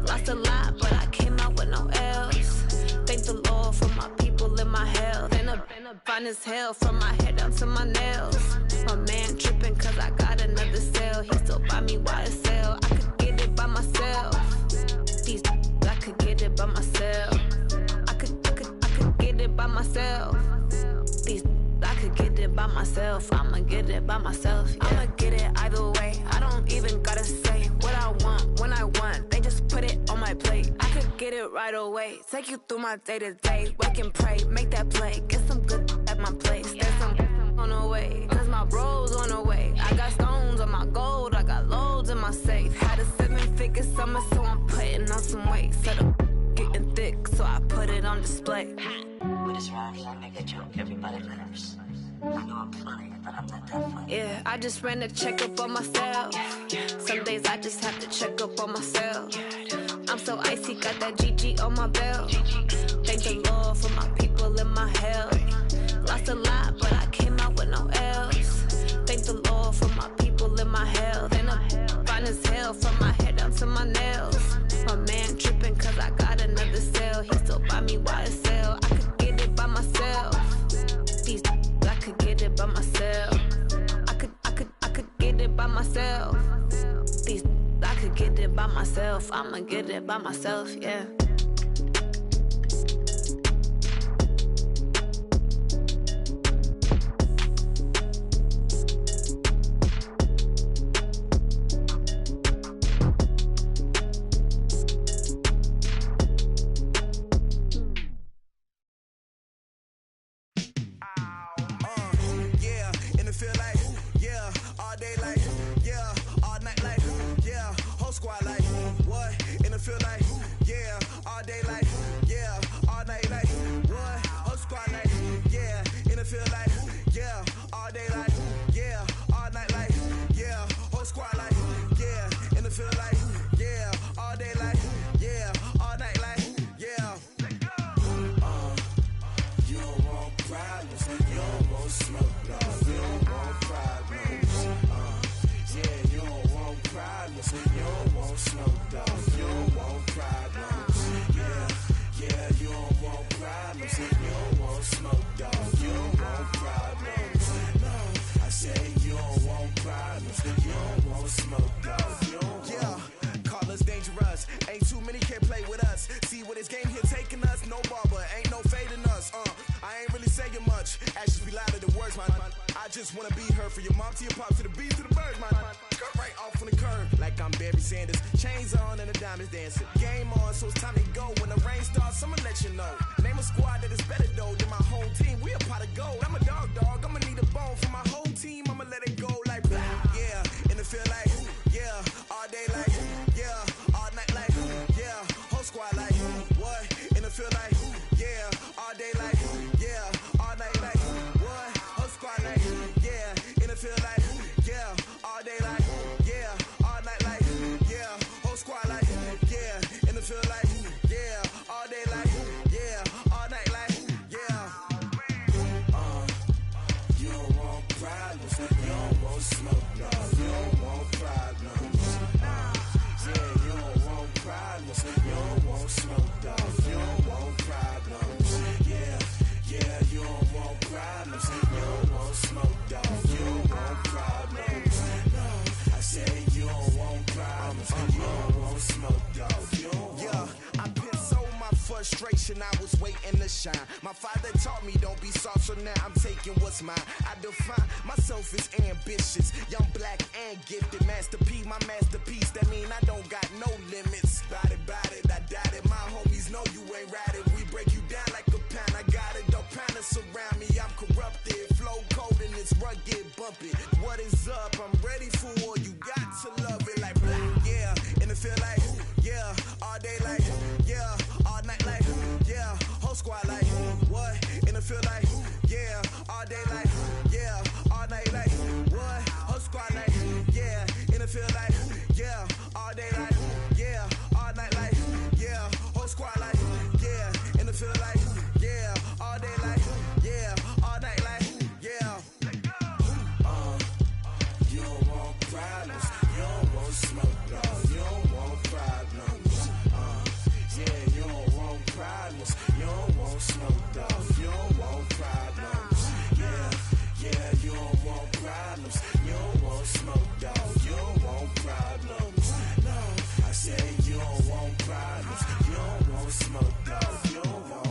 Lost a lot, but I came out with no else. Thank the Lord for my people and my health. And I'm fine as hell from my head down to my nails. My man tripping cause I got another cell. He still buy me YSL. I could get it by myself. These I could get it by myself. I could get it by myself. These I could get it by myself. I'ma get it by myself. Yeah. I'ma get it either way. I don't even gotta say what I want when I want. They just put it on my plate. I could get it right away. Take you through my day to day. Wake and pray, make that play. Get some good at my place. There's some on the way. Cause my bros on the way. I got stones on my gold. I got loads in my safe. Had a 7-figure summer, so I'm putting on some weight. Set up getting thick, so I put it on display. With this rhyme, I make a joke, everybody laughs. I know I'm funny, but I'm not that funny. Yeah, I just ran a checkup on myself. Some days I just have to check up on myself. I'm so icy, got that GG on my belt. Thank the Lord for my people and my health. Lost a lot, but I came out with no else. Thank the Lord for my people and my health. And I'm fine as hell from my head down to my nails. My man tripping cause I got another cell. He still buy me YSL. I could get it by myself. These I could get it by myself. I could get it by myself. These I could get it by myself. I'ma get it by myself, yeah. Squad like, what? In the field like, yeah, all day like, yeah, all night like, what? Whole squad like, yeah, in the field like, yeah, all day like, problems. You don't want smoke, dog. You don't want problems. Yeah, you don't want problems. You don't want smoke, dog. You don't want problems. Yeah, you don't want problems. You don't want smoke, dog. You don't want problems. No, I say you don't want problems. You don't want smoke, dog. You don't want. Call us dangerous. Ain't too many can play with us. See what this game here taking us. No barber, ain't no fading us. I ain't really saying much. Actions be louder than words, man. I just wanna be heard. For your mom to your pop to the beat to the birds, man. Cut right off on the curb like I'm Barry Sanders. Chains on and the diamonds dancing. Game on, so it's time to go. When the rain starts, I'ma let you know. Name a squad that is better though than my home team. We a pot of gold. I'm a dog. I'ma need a bone for my whole team. I'ma let it go like yeah. And it feel like yeah. All day like yeah. All night like yeah. Whole squad like what? And it feel like yeah. All day like yeah. All night like what? Whole squad like yeah. And it feel like yeah. All day like yeah. All night like yeah. Whole squad like yeah. And it feel like yeah. All day like yeah. All night like yeah. You don't want problems. You don't want smoke, dog. You don't want problems. Yeah, you don't want problems. You don't want smoke, dog. You don't want problems. Yeah, you don't want problems. You don't want smoke, dog. You don't want problems. No, I say you don't want problems. You don't want smoke, dog. You don't want. I put so my frustration, I was waiting to shine. My father taught me don't be soft, so now I'm taking what's mine. I define myself as ambitious, young, black, and gifted. Master P, my masterpiece. That mean I don't got no limits. Bout it, I doubt it. My homies know you ain't ratted. We break you down like a pound. I got it, dog pounders surround me. I'm corrupted, flow cold and it's rugged, bumpy. What is up? I'm ready for war. You got to love it like yeah. And it feel like yeah. All day like yeah. All night like yeah. Whole squad like what? And it feel like yeah. All day like yeah. All night like what? Whole squad like yeah. And it feel like yeah. All day like yeah. All night like yeah. Whole squad like yeah. And it feel like yeah. All day like yeah. All night like yeah. You don't want problems. You don't want smoke, dog. You don't want problems. Yeah, you don't want problems. You don't want smoke, dog. You don't want problems. Yeah, you don't want problems. You don't want smoke, dog. You don't want problems. No, I say you don't want problems. You don't want smoke, dog. You don't want.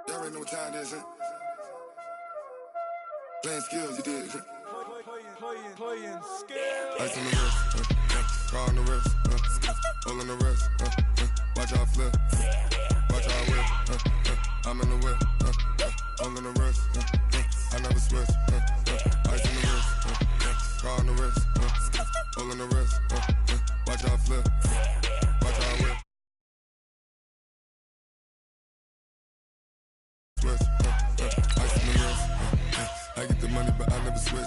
Y'all already know what time it is, huh? Playing skills, you did. Playing skills. Ice on the wrist, car on the wrist, all on the wrist, watch out flip, watch out whip, I'm in the whip, all on the wrist, I never switch, ice on the wrist, car on the wrist, all on the wrist, watch out flip, watch out whip. Switch, ice on the wrist, I get the money but I never switch.